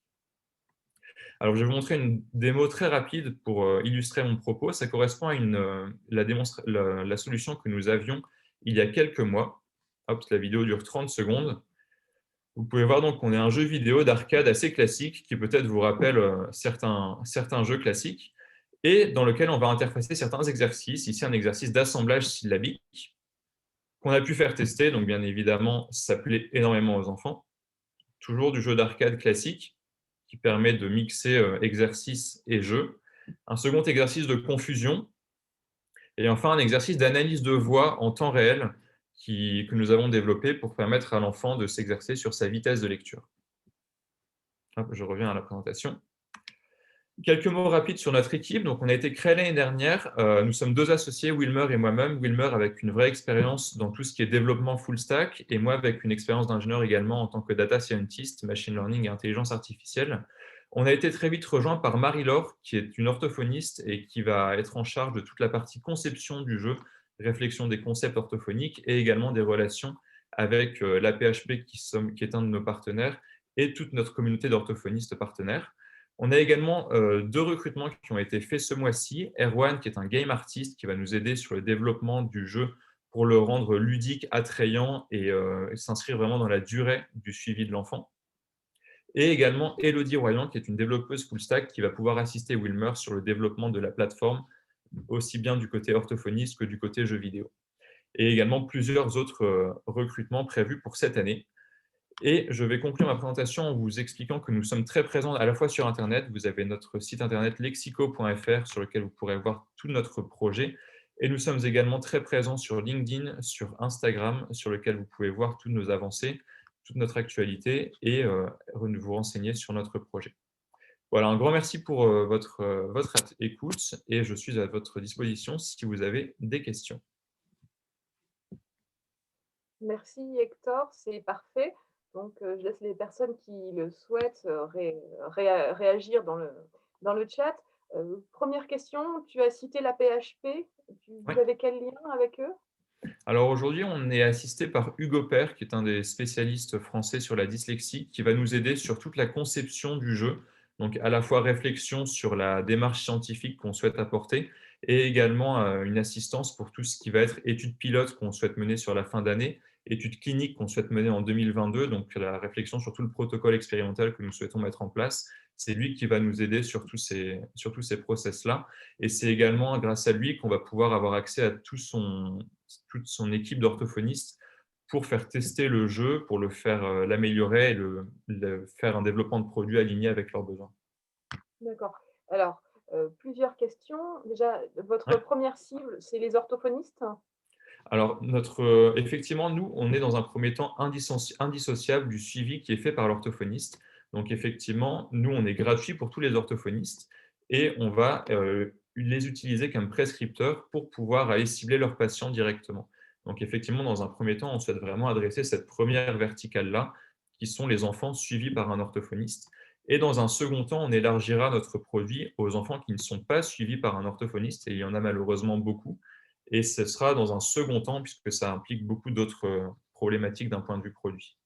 Alors, je vais vous montrer une démo très rapide pour illustrer mon propos. Ça correspond à la solution que nous avions il y a quelques mois. Hop, la vidéo dure 30 secondes. Vous pouvez voir donc qu'on est un jeu vidéo d'arcade assez classique qui peut-être vous rappelle certains jeux classiques et dans lequel on va interfacer certains exercices. Ici, un exercice d'assemblage syllabique qu'on a pu faire tester. Donc, bien évidemment, ça plaît énormément aux enfants. Toujours du jeu d'arcade classique qui permet de mixer exercice et jeu. Un second exercice de confusion. Et enfin, un exercice d'analyse de voix en temps réel que nous avons développé pour permettre à l'enfant de s'exercer sur sa vitesse de lecture. Hop, je reviens à la présentation. Quelques mots rapides sur notre équipe. Donc, on a été créé l'année dernière. Nous sommes deux associés, Wilmer et moi-même. Wilmer avec une vraie expérience dans tout ce qui est développement full stack et moi avec une expérience d'ingénieur également en tant que data scientist, machine learning et intelligence artificielle. On a été très vite rejoint par Marie-Laure, qui est une orthophoniste et qui va être en charge de toute la partie conception du jeu, réflexion des concepts orthophoniques et également des relations avec l'APHP qui est un de nos partenaires et toute notre communauté d'orthophonistes partenaires. On a également deux recrutements qui ont été faits ce mois-ci. Erwan, qui est un game artist, qui va nous aider sur le développement du jeu pour le rendre ludique, attrayant et s'inscrire vraiment dans la durée du suivi de l'enfant. Et également Elodie Royan, qui est une développeuse full stack qui va pouvoir assister Wilmer sur le développement de la plateforme, aussi bien du côté orthophoniste que du côté jeux vidéo. Et également plusieurs autres recrutements prévus pour cette année. Et je vais conclure ma présentation en vous expliquant que nous sommes très présents à la fois sur Internet. Vous avez notre site internet lexico.fr sur lequel vous pourrez voir tout notre projet. Et nous sommes également très présents sur LinkedIn, sur Instagram, sur lequel vous pouvez voir toutes nos avancées, toute notre actualité et vous renseigner sur notre projet. Voilà, un grand merci pour votre écoute et je suis à votre disposition si vous avez des questions. Merci Hector, c'est parfait. Donc, je laisse les personnes qui le souhaitent réagir dans le chat. Première question, tu as cité la PHP. Vous avez quel lien avec eux? Alors aujourd'hui, on est assisté par Hugo Père, qui est un des spécialistes français sur la dyslexie, qui va nous aider sur toute la conception du jeu, donc à la fois réflexion sur la démarche scientifique qu'on souhaite apporter, et également une assistance pour tout ce qui va être études pilotes qu'on souhaite mener sur la fin d'année, études cliniques qu'on souhaite mener en 2022, donc la réflexion sur tout le protocole expérimental que nous souhaitons mettre en place. C'est lui qui va nous aider sur tous ces process-là. Et c'est également grâce à lui qu'on va pouvoir avoir accès à toute son équipe d'orthophonistes pour faire tester le jeu, pour le faire l'améliorer et faire un développement de produits aligné avec leurs besoins. D'accord. Alors, plusieurs questions. Déjà, votre première cible, c'est les orthophonistes? Alors, effectivement, nous, on est dans un premier temps indissociable du suivi qui est fait par l'orthophoniste. Donc, effectivement, nous, on est gratuit pour tous les orthophonistes et on va les utiliser comme prescripteurs pour pouvoir aller cibler leurs patients directement. Donc, effectivement, dans un premier temps, on souhaite vraiment adresser cette première verticale-là, qui sont les enfants suivis par un orthophoniste. Et dans un second temps, on élargira notre produit aux enfants qui ne sont pas suivis par un orthophoniste, et il y en a malheureusement beaucoup. Et ce sera dans un second temps, puisque ça implique beaucoup d'autres problématiques d'un point de vue produit.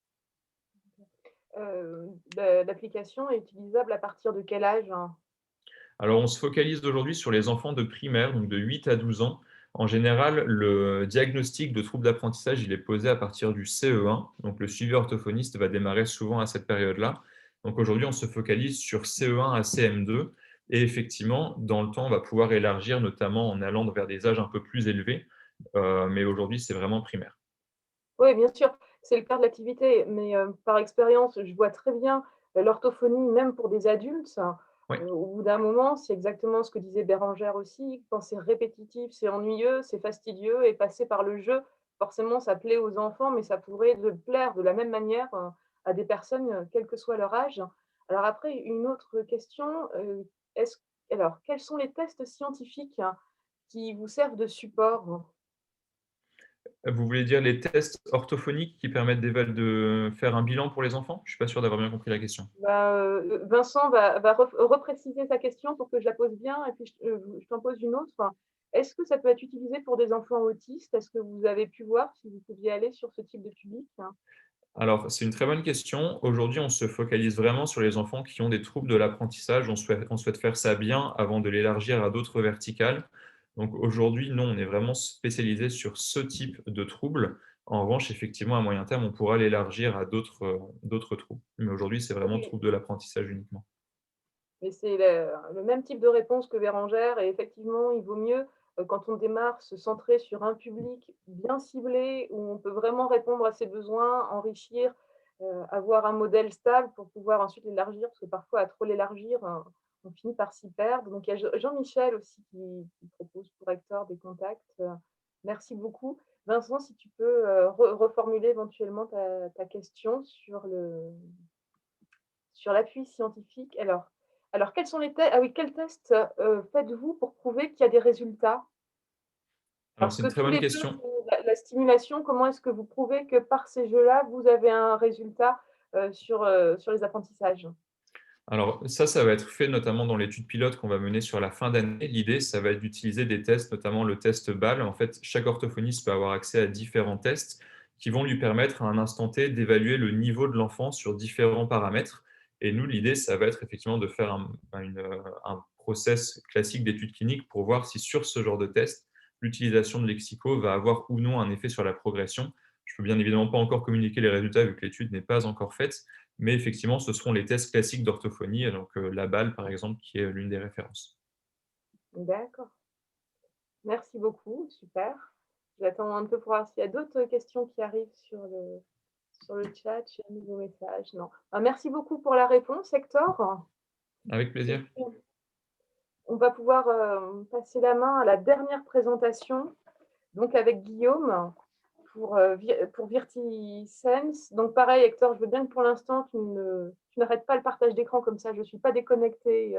L'application est utilisable à partir de quel âge? Alors, on se focalise aujourd'hui sur les enfants de primaire, donc de 8 à 12 ans. En général, le diagnostic de trouble d'apprentissage, il est posé à partir du CE1. Donc, le suivi orthophoniste va démarrer souvent à cette période-là. Donc, aujourd'hui, on se focalise sur CE1 à CM2. Et effectivement, dans le temps, on va pouvoir élargir, notamment en allant vers des âges un peu plus élevés. Mais aujourd'hui, c'est vraiment primaire. Oui, bien sûr, c'est le cœur de l'activité. Mais par expérience, je vois très bien l'orthophonie, même pour des adultes, Oui. au bout d'un moment, c'est exactement ce que disait Bérangère aussi, quand c'est répétitif, c'est ennuyeux, c'est fastidieux et passer par le jeu, forcément, ça plaît aux enfants, mais ça pourrait plaire de la même manière à des personnes, quel que soit leur âge. Alors après, une autre question, est-ce alors, quels sont les tests scientifiques qui vous servent de support? Vous voulez dire les tests orthophoniques qui permettent de faire un bilan pour les enfants? Je ne suis pas sûr d'avoir bien compris la question. Bah, Vincent va repréciser sa question pour que je la pose bien et puis je t'en pose une autre. Est-ce que ça peut être utilisé pour des enfants autistes? Est-ce que vous avez pu voir si vous pouviez aller sur ce type de public? Alors, c'est une très bonne question. Aujourd'hui, on se focalise vraiment sur les enfants qui ont des troubles de l'apprentissage. On souhaite faire ça bien avant de l'élargir à d'autres verticales. Donc aujourd'hui, non, on est vraiment spécialisé sur ce type de troubles. En revanche, effectivement, à moyen terme, on pourra l'élargir à d'autres troubles. Mais aujourd'hui, c'est vraiment OK. troubles de l'apprentissage uniquement. Mais c'est le même type de réponse que Bérangère et effectivement, il vaut mieux, quand on démarre, se centrer sur un public bien ciblé où on peut vraiment répondre à ses besoins, enrichir, avoir un modèle stable pour pouvoir ensuite l'élargir, parce que parfois à trop l'élargir, on finit par s'y perdre. Donc il y a Jean-Michel aussi qui propose pour Hector des contacts. Merci beaucoup. Vincent, si tu peux, reformuler éventuellement ta question sur l'appui scientifique. Alors quels sont les tests? Ah oui, quels tests faites-vous pour prouver qu'il y a des résultats? Alors, Parce c'est que une très tous bonne les deux, question. la stimulation, comment est-ce que vous prouvez que par ces jeux-là, vous avez un résultat sur les apprentissages? Alors ça va être fait notamment dans l'étude pilote qu'on va mener sur la fin d'année. L'idée, ça va être d'utiliser des tests, notamment le test BAL. En fait, chaque orthophoniste peut avoir accès à différents tests qui vont lui permettre à un instant T d'évaluer le niveau de l'enfant sur différents paramètres. Et nous, l'idée, ça va être effectivement de faire un process classique d'étude clinique pour voir si sur ce genre de test, l'utilisation de Lexico va avoir ou non un effet sur la progression. Je ne peux bien évidemment pas encore communiquer les résultats vu que l'étude n'est pas encore faite, mais effectivement, ce seront les tests classiques d'orthophonie, donc la BAL, par exemple, qui est l'une des références. D'accord. Merci beaucoup, super. J'attends un peu pour voir s'il y a d'autres questions qui arrivent sur le chat. J'ai un nouveau message. Non. Merci beaucoup pour la réponse, Hector. Avec plaisir. On va pouvoir passer la main à la dernière présentation, donc avec Guillaume pour VirtiSense. Donc pareil, Hector, je veux bien que pour l'instant, tu n'arrêtes pas le partage d'écran, comme ça je ne suis pas déconnectée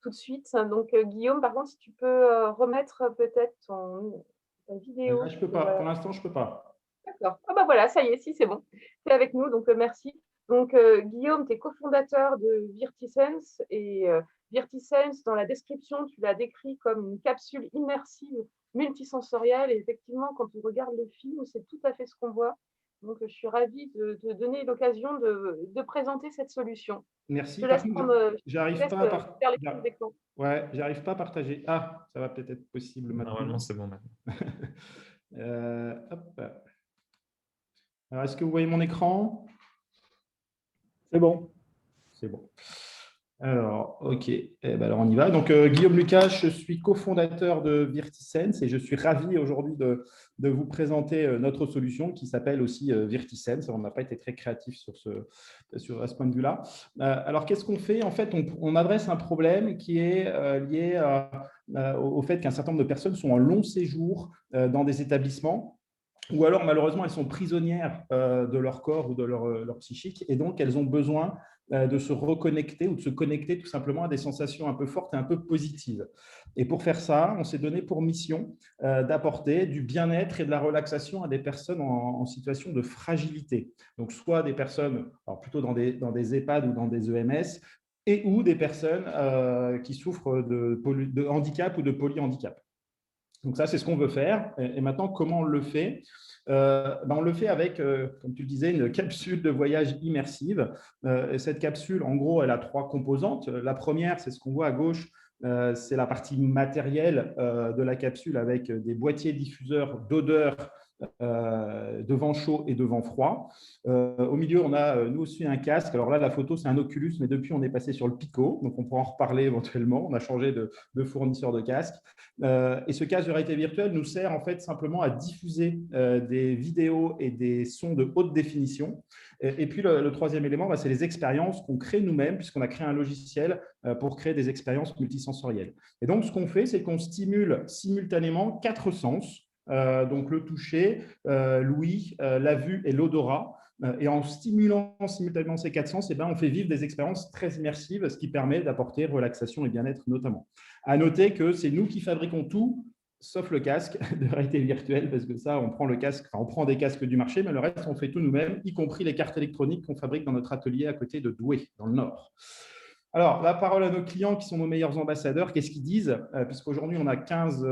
tout de suite. Donc Guillaume, par contre, si tu peux remettre peut-être ta vidéo. Là, je ne peux pas. Pour l'instant, je ne peux pas. D'accord. Ah bah voilà, ça y est, si, c'est bon. Tu es avec nous, donc merci. Donc Guillaume, tu es cofondateur de VirtiSense et VirtiSense, dans la description, tu l'as décrit comme une capsule immersive multisensorielle et effectivement, quand on regarde le film, c'est tout à fait ce qu'on voit. Donc je suis ravie de te donner l'occasion de présenter cette solution. Merci. Je te Par laisse contre, j'arrive pas à faire les tours d'écran. Ouais, j'arrive pas à partager. Ah, ça va peut-être être possible maintenant. Normalement, c'est bon maintenant. Hop. Alors, est-ce que vous voyez mon écran? C'est bon. C'est bon. Alors, OK. Alors, on y va. Donc, Guillaume Lucas, je suis cofondateur de VirtiSense et je suis ravi aujourd'hui de vous présenter notre solution qui s'appelle aussi VirtiSense. On n'a pas été très créatif à ce point de vue-là. Alors, qu'est-ce qu'on fait? En fait, on adresse un problème qui est lié au fait qu'un certain nombre de personnes sont en long séjour dans des établissements, ou alors malheureusement elles sont prisonnières de leur corps ou de leur psychique, et donc elles ont besoin de se reconnecter ou de se connecter tout simplement à des sensations un peu fortes et un peu positives. Et pour faire ça, on s'est donné pour mission d'apporter du bien-être et de la relaxation à des personnes en situation de fragilité. Donc soit des personnes, alors plutôt dans des EHPAD ou dans des EMS, et ou des personnes qui souffrent de handicap ou de polyhandicap. Donc ça, c'est ce qu'on veut faire. Et maintenant, comment on le fait? On le fait avec, comme tu le disais, une capsule de voyage immersive. Et cette capsule, en gros, elle a 3 composantes. La première, c'est ce qu'on voit à gauche, c'est la partie matérielle de la capsule avec des boîtiers diffuseurs d'odeurs de vent chaud et de vent froid. Au milieu, on a nous aussi un casque. Alors là, la photo, c'est un Oculus, mais depuis, on est passé sur le Pico. Donc, on pourra en reparler éventuellement. On a changé de fournisseur de casque. Et ce casque de réalité virtuelle nous sert en fait simplement à diffuser des vidéos et des sons de haute définition. Et puis, le troisième élément, c'est les expériences qu'on crée nous-mêmes, puisqu'on a créé un logiciel pour créer des expériences multisensorielles. Et donc, ce qu'on fait, c'est qu'on stimule simultanément 4 sens, donc le toucher, l'ouïe, la vue et l'odorat. Et en stimulant simultanément ces 4 sens, on fait vivre des expériences très immersives, ce qui permet d'apporter relaxation et bien-être notamment. À noter que c'est nous qui fabriquons tout, sauf le casque de réalité virtuelle, parce que ça, on prend le casque, on prend des casques du marché, mais le reste, on fait tout nous-mêmes, y compris les cartes électroniques qu'on fabrique dans notre atelier à côté de Douai, dans le Nord. Alors, la parole à nos clients qui sont nos meilleurs ambassadeurs, qu'est-ce qu'ils disent? Puisqu'aujourd'hui, on a 15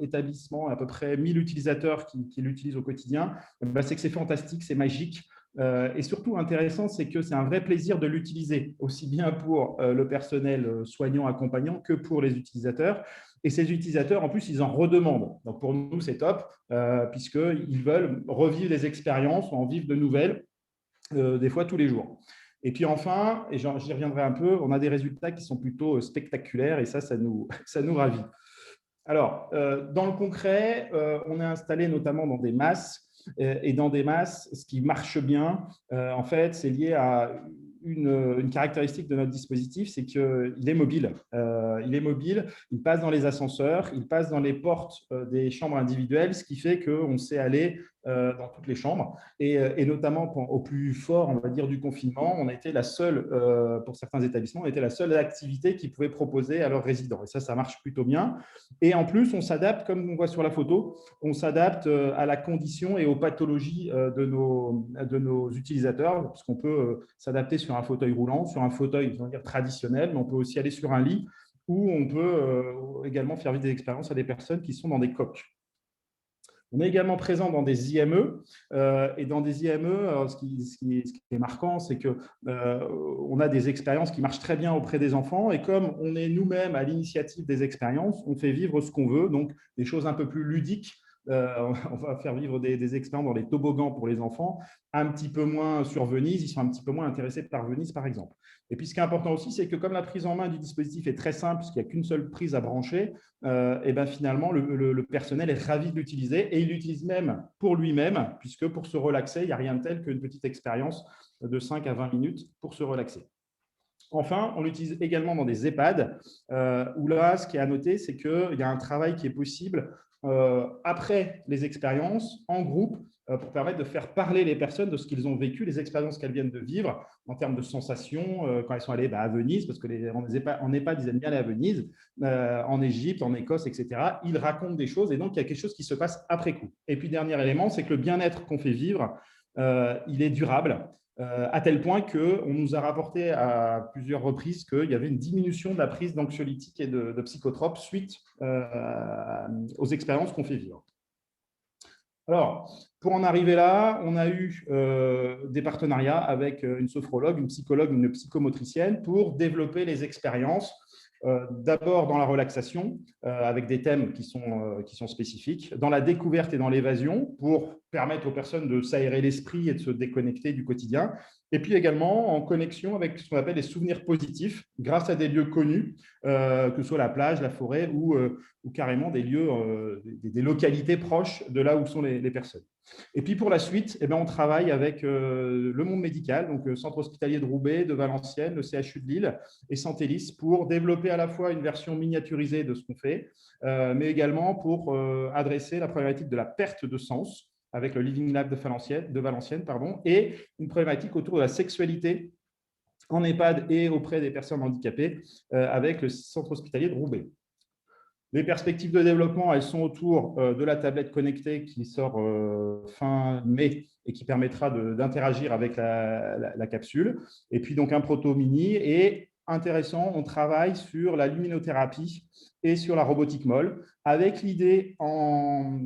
établissements, à peu près 1000 utilisateurs qui l'utilisent au quotidien. C'est que c'est fantastique, c'est magique. Et surtout, intéressant, c'est que c'est un vrai plaisir de l'utiliser, aussi bien pour le personnel soignant, accompagnant, que pour les utilisateurs. Et ces utilisateurs, en plus, ils en redemandent. Donc, pour nous, c'est top, puisqu'ils veulent revivre des expériences ou en vivre de nouvelles, des fois tous les jours. Et puis enfin, et j'y reviendrai un peu, on a des résultats qui sont plutôt spectaculaires et ça nous ravit. Alors, dans le concret, on est installé notamment dans des masses. Et dans des masses, ce qui marche bien, en fait, c'est lié à une caractéristique de notre dispositif, c'est qu'il est mobile. Il est mobile, il passe dans les ascenseurs, il passe dans les portes des chambres individuelles, ce qui fait qu'on sait aller dans toutes les chambres. Et notamment au plus fort, on va dire, du confinement, on a été la seule, pour certains établissements, on était la seule activité qu'ils pouvaient proposer à leurs résidents. Et ça marche plutôt bien. Et en plus, on s'adapte, comme on voit sur la photo, on s'adapte à la condition et aux pathologies de nos utilisateurs, puisqu'on peut s'adapter sur un fauteuil roulant, sur un fauteuil traditionnel, mais on peut aussi aller sur un lit où on peut également faire vivre des expériences à des personnes qui sont dans des coques. On est également présent dans des IME. Et dans des IME, ce qui est marquant, c'est qu'on a des expériences qui marchent très bien auprès des enfants. Et comme on est nous-mêmes à l'initiative des expériences, on fait vivre ce qu'on veut, donc des choses un peu plus ludiques. On va faire vivre des expériences dans les toboggans pour les enfants, un petit peu moins sur Venise, ils sont un petit peu moins intéressés par Venise, par exemple. Et puis, ce qui est important aussi, c'est que comme la prise en main du dispositif est très simple, puisqu'il n'y a qu'une seule prise à brancher, finalement, le personnel est ravi de l'utiliser et il l'utilise même pour lui-même, puisque pour se relaxer, il n'y a rien de tel qu'une petite expérience de 5 à 20 minutes pour se relaxer. Enfin, on l'utilise également dans des EHPAD, où là, ce qui est à noter, c'est qu'il y a un travail qui est possible après les expériences, en groupe, pour permettre de faire parler les personnes de ce qu'ils ont vécu, les expériences qu'elles viennent de vivre en termes de sensations, quand elles sont allées à Venise, parce qu'en EHPAD, ils aiment bien aller à Venise, en Égypte, en Écosse, etc. Ils racontent des choses et donc il y a quelque chose qui se passe après coup. Et puis, dernier élément, c'est que le bien-être qu'on fait vivre, il est durable. À tel point qu'on nous a rapporté à plusieurs reprises qu'il y avait une diminution de la prise d'anxiolytiques et de psychotropes suite aux expériences qu'on fait vivre. Alors, pour en arriver là, on a eu des partenariats avec une sophrologue, une psychologue, une psychomotricienne pour développer les expériences. D'abord dans la relaxation, avec des thèmes qui sont spécifiques, dans la découverte et dans l'évasion, pour permettre aux personnes de s'aérer l'esprit et de se déconnecter du quotidien, et puis également en connexion avec ce qu'on appelle les souvenirs positifs, grâce à des lieux connus, que ce soit la plage, la forêt ou carrément des lieux, des localités proches de là où sont les personnes. Et puis pour la suite, on travaille avec le monde médical, donc le Centre hospitalier de Roubaix, de Valenciennes, le CHU de Lille et Santélis, pour développer à la fois une version miniaturisée de ce qu'on fait, mais également pour adresser la problématique de la perte de sens avec le Living Lab de Valenciennes, et une problématique autour de la sexualité en EHPAD et auprès des personnes handicapées avec le Centre hospitalier de Roubaix. Les perspectives de développement, elles sont autour de la tablette connectée qui sort fin mai et qui permettra d'interagir avec la capsule. Et puis, donc, un proto mini. Et intéressant, on travaille sur la luminothérapie et sur la robotique molle, avec l'idée en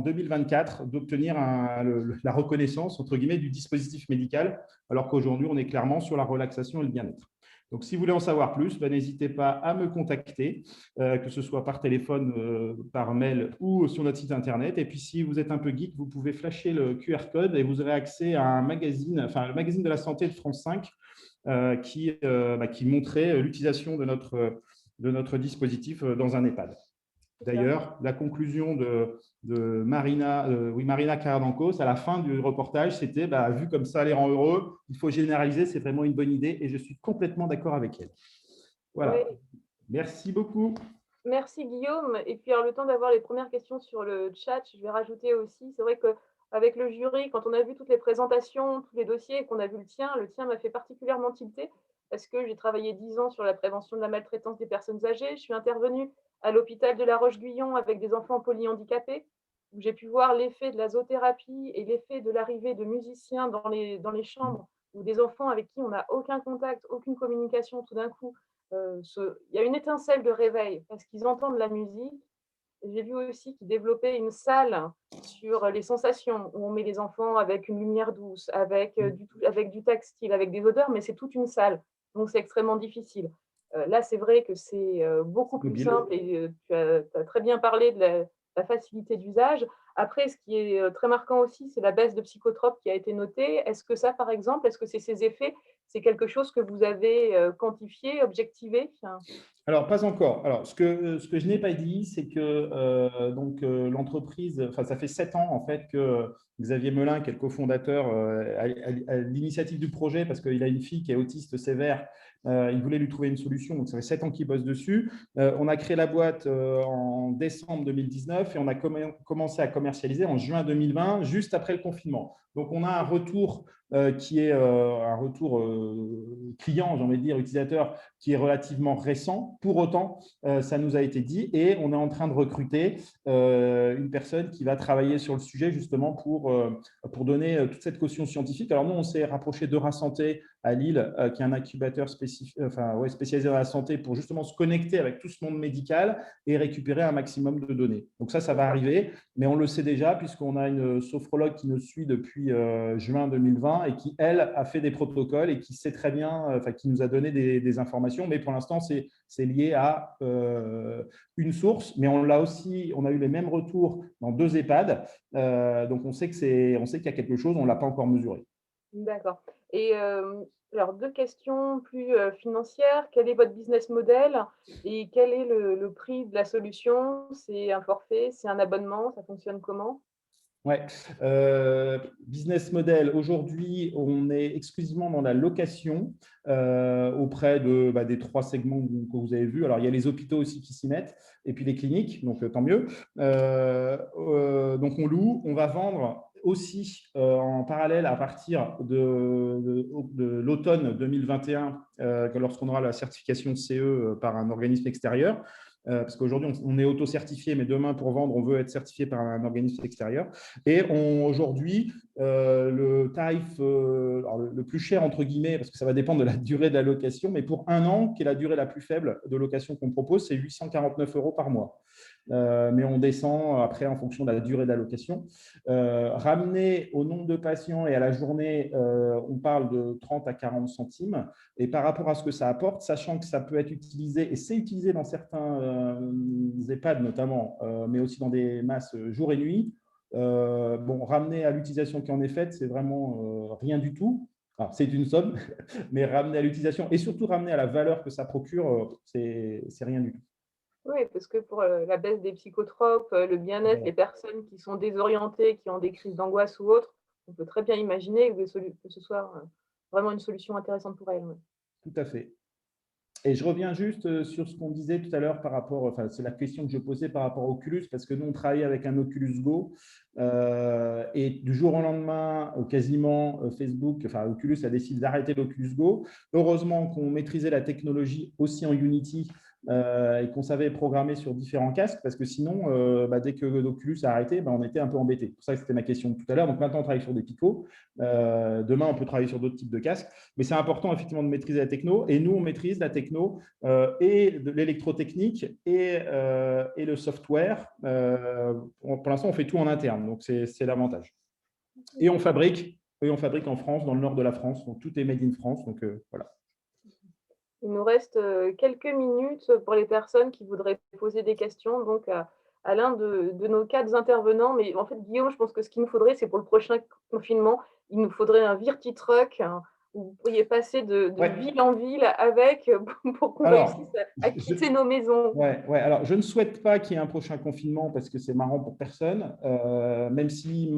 2024 d'obtenir la reconnaissance, entre guillemets, du dispositif médical, alors qu'aujourd'hui, on est clairement sur la relaxation et le bien-être. Donc, si vous voulez en savoir plus, n'hésitez pas à me contacter, que ce soit par téléphone, par mail ou sur notre site Internet. Et puis, si vous êtes un peu geek, vous pouvez flasher le QR code et vous aurez accès à un magazine, enfin, le magazine de la santé de France 5 qui montrait l'utilisation de notre dispositif dans un EHPAD. D'ailleurs, la conclusion de Marina Cardancos, à la fin du reportage, c'était vu comme ça les rend heureux, il faut généraliser, c'est vraiment une bonne idée et je suis complètement d'accord avec elle. Voilà. Oui. Merci beaucoup. Merci Guillaume. Et puis, le temps d'avoir les premières questions sur le chat, je vais rajouter aussi, c'est vrai qu'avec le jury, quand on a vu toutes les présentations, tous les dossiers et qu'on a vu le tien m'a fait particulièrement tilter parce que j'ai travaillé 10 ans sur la prévention de la maltraitance des personnes âgées. Je suis intervenue à l'hôpital de La Roche-Guyon avec des enfants polyhandicapés, où j'ai pu voir l'effet de la zoothérapie et l'effet de l'arrivée de musiciens dans les chambres, ou des enfants avec qui on n'a aucun contact, aucune communication, tout d'un coup. Il y a une étincelle de réveil parce qu'ils entendent la musique. J'ai vu aussi qu'ils développaient une salle sur les sensations, où on met les enfants avec une lumière douce, avec du tactile, avec des odeurs, mais c'est toute une salle. Donc, c'est extrêmement difficile. Là, c'est vrai que c'est beaucoup plus simple et tu as très bien parlé de la facilité d'usage. Après, ce qui est très marquant aussi, c'est la baisse de psychotropes qui a été notée. Est-ce que ça, par exemple, est-ce que c'est ces effets, c'est quelque chose que vous avez quantifié, objectivé? Alors, pas encore. Alors, ce que je n'ai pas dit, c'est que l'entreprise, enfin, ça fait 7 ans en fait que Xavier Melin, qui est le cofondateur, à l'initiative du projet, parce qu'il a une fille qui est autiste sévère, il voulait lui trouver une solution. Donc, ça fait 7 ans qu'il bosse dessus. On a créé la boîte en décembre 2019 et on a commencé à commercialiser en juin 2020, juste après le confinement. Donc, on a un retour qui est un retour client, j'ai envie de dire, utilisateur, qui est relativement récent. Pour autant, ça nous a été dit et on est en train de recruter une personne qui va travailler sur le sujet justement pour donner toute cette caution scientifique. Alors nous, on s'est rapproché d'Eura Santé à Lille, qui est un incubateur spécialisé dans la santé pour justement se connecter avec tout ce monde médical et récupérer un maximum de données. Donc ça va arriver, mais on le sait déjà puisqu'on a une sophrologue qui nous suit depuis juin 2020 et qui, elle, a fait des protocoles et qui sait très bien, qui nous a donné des informations, mais pour l'instant, c'est lié à une source, mais on a eu les mêmes retours dans 2 EHPAD, donc on sait qu'il y a quelque chose, on ne l'a pas encore mesuré. D'accord. Et alors, 2 questions plus financières. Quel est votre business model et quel est le prix de la solution? C'est un forfait, c'est un abonnement, ça fonctionne comment? Ouais. Business model, aujourd'hui, on est exclusivement dans la location auprès des 3 segments que vous avez vus. Alors, il y a les hôpitaux aussi qui s'y mettent et puis les cliniques, donc tant mieux. Donc, on loue, on va vendre aussi en parallèle à partir de l'automne 2021, lorsqu'on aura la certification CE par un organisme extérieur. Parce qu'aujourd'hui, on est auto-certifié, mais demain, pour vendre, on veut être certifié par un organisme extérieur. Et aujourd'hui, le tarif le plus cher, entre guillemets, parce que ça va dépendre de la durée de la location, mais pour 1 an, qui est la durée la plus faible de location qu'on propose, c'est 849 € par mois. Mais on descend après en fonction de la durée de la location. Ramené au nombre de patients et à la journée, on parle de 30 à 40 centimes. Et par rapport à ce que ça apporte, sachant que ça peut être utilisé, et c'est utilisé dans certains EHPAD notamment, mais aussi dans des masses jour et nuit, ramener à l'utilisation qui en est faite, c'est vraiment rien du tout. Alors, c'est une somme, mais ramener à l'utilisation et surtout ramener à la valeur que ça procure, c'est rien du tout. Oui, parce que pour la baisse des psychotropes, le bien-être, Voilà. les personnes qui sont désorientées, qui ont des crises d'angoisse ou autres, on peut très bien imaginer que ce soit vraiment une solution intéressante pour elles. Ouais. Tout à fait. Et je reviens juste sur ce qu'on disait tout à l'heure par rapport, c'est la question que je posais par rapport à Oculus, parce que nous, on travaille avec un Oculus Go et du jour au lendemain, quasiment Facebook, Oculus a décidé d'arrêter l'Oculus Go. Heureusement qu'on maîtrisait la technologie aussi en Unity et qu'on savait programmer sur différents casques, parce que sinon, dès que l'Oculus a arrêté, on était un peu embêté. C'est pour ça que c'était ma question de tout à l'heure. Donc maintenant, on travaille sur des Pico. Demain, on peut travailler sur d'autres types de casques. Mais c'est important, effectivement, de maîtriser la techno. Et nous, on maîtrise la techno et de l'électrotechnique et le software. Pour l'instant, on fait tout en interne. Donc, c'est l'avantage. Et on fabrique en France, dans le nord de la France. Donc, tout est made in France. Donc, voilà. Il nous reste quelques minutes pour les personnes qui voudraient poser des questions donc à l'un de nos 4 intervenants. Mais en fait, Guillaume, je pense que ce qu'il nous faudrait, c'est pour le prochain confinement, il nous faudrait un Virti-Truck, où vous pourriez passer de Ouais. ville en ville avec pour qu'on Alors, réussisse à quitter nos maisons. Ouais. Alors, je ne souhaite pas qu'il y ait un prochain confinement parce que c'est marrant pour personne, même si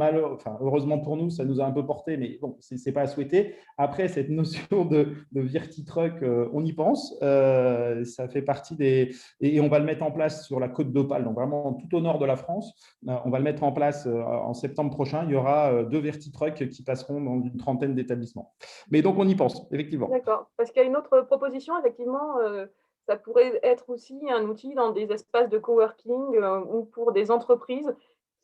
heureusement pour nous, ça nous a un peu porté, mais bon, ce n'est pas à souhaiter. Après, cette notion de Virti-Truck, on y pense. Ça fait partie et on va le mettre en place sur la côte d'Opale, donc vraiment tout au nord de la France. On va le mettre en place en septembre prochain. Il y aura 2 Virti-Truck qui passeront dans une trentaine d'établissements. Mais donc, on y pense, effectivement. D'accord, parce qu'il y a une autre proposition, effectivement, ça pourrait être aussi un outil dans des espaces de coworking ou pour des entreprises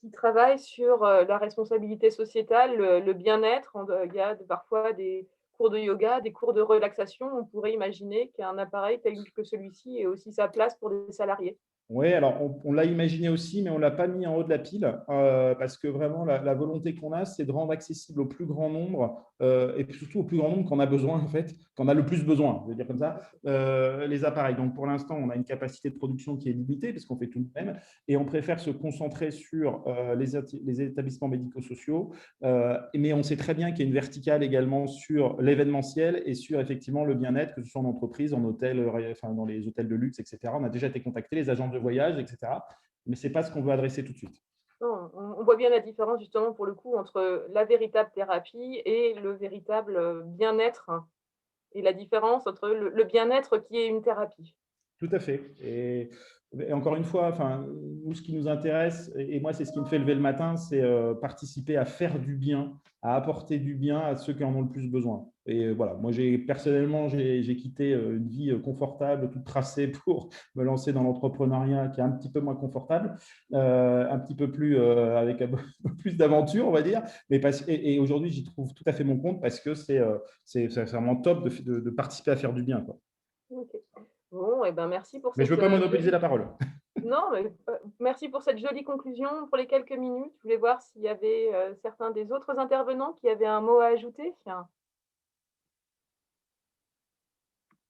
qui travaillent sur la responsabilité sociétale, le bien-être. Il y a parfois des cours de yoga, des cours de relaxation. On pourrait imaginer qu'un appareil tel que celui-ci ait aussi sa place pour des salariés. Oui, alors on l'a imaginé aussi, mais on ne l'a pas mis en haut de la pile parce que vraiment la volonté qu'on a, c'est de rendre accessible au plus grand nombre et surtout au plus grand nombre qu'on a besoin, en fait, qu'on a le plus besoin, je veux dire comme ça, les appareils. Donc pour l'instant, on a une capacité de production qui est limitée parce qu'on fait tout nous-mêmes et on préfère se concentrer sur les établissements médico-sociaux, mais on sait très bien qu'il y a une verticale également sur l'événementiel et sur effectivement le bien-être, que ce soit en entreprise, en hôtel, dans les hôtels de luxe, etc. On a déjà été contactés, les agents de voyage, etc. Mais ce n'est pas ce qu'on veut adresser tout de suite. Non, on voit bien la différence justement pour le coup entre la véritable thérapie et le véritable bien-être et la différence entre le bien-être qui est une thérapie. Tout à fait. Et encore une fois, nous, ce qui nous intéresse, et moi, c'est ce qui me fait lever le matin, c'est participer à faire du bien, à apporter du bien à ceux qui en ont le plus besoin. Et voilà, moi, personnellement, j'ai quitté une vie confortable, toute tracée pour me lancer dans l'entrepreneuriat qui est un petit peu moins confortable, un petit peu plus avec un peu plus d'aventure, on va dire. Et aujourd'hui, j'y trouve tout à fait mon compte parce que c'est vraiment top de participer à faire du bien, quoi. Ok. Bon, et ben merci pour Mais cette je ne veux pas monopoliser la parole. Non, mais merci pour cette jolie conclusion. Pour les quelques minutes, je voulais voir s'il y avait certains des autres intervenants qui avaient un mot à ajouter.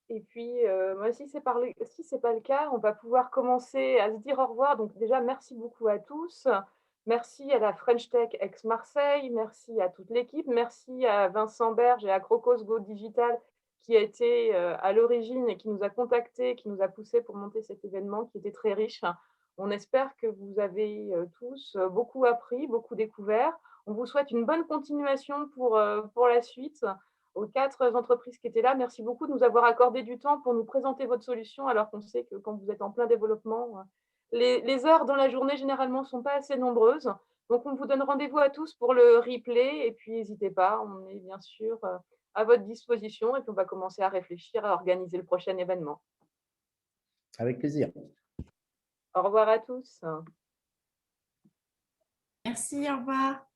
Et puis, moi, si ce n'est pas le cas, on va pouvoir commencer à se dire au revoir. Donc déjà, merci beaucoup à tous. Merci à la French Tech Aix-Marseille, merci à toute l'équipe, merci à Vincent Berge et à Crocos Go Digital qui a été à l'origine et qui nous a contactés, qui nous a poussés pour monter cet événement qui était très riche. On espère que vous avez tous beaucoup appris, beaucoup découvert. On vous souhaite une bonne continuation pour la suite. Aux 4 entreprises qui étaient là, merci beaucoup de nous avoir accordé du temps pour nous présenter votre solution, alors qu'on sait que quand vous êtes en plein développement, les heures dans la journée, généralement, ne sont pas assez nombreuses. Donc, on vous donne rendez-vous à tous pour le replay. Et puis, n'hésitez pas, on est bien sûr à votre disposition. Et puis, on va commencer à réfléchir à organiser le prochain événement. Avec plaisir. Au revoir à tous. Merci, au revoir.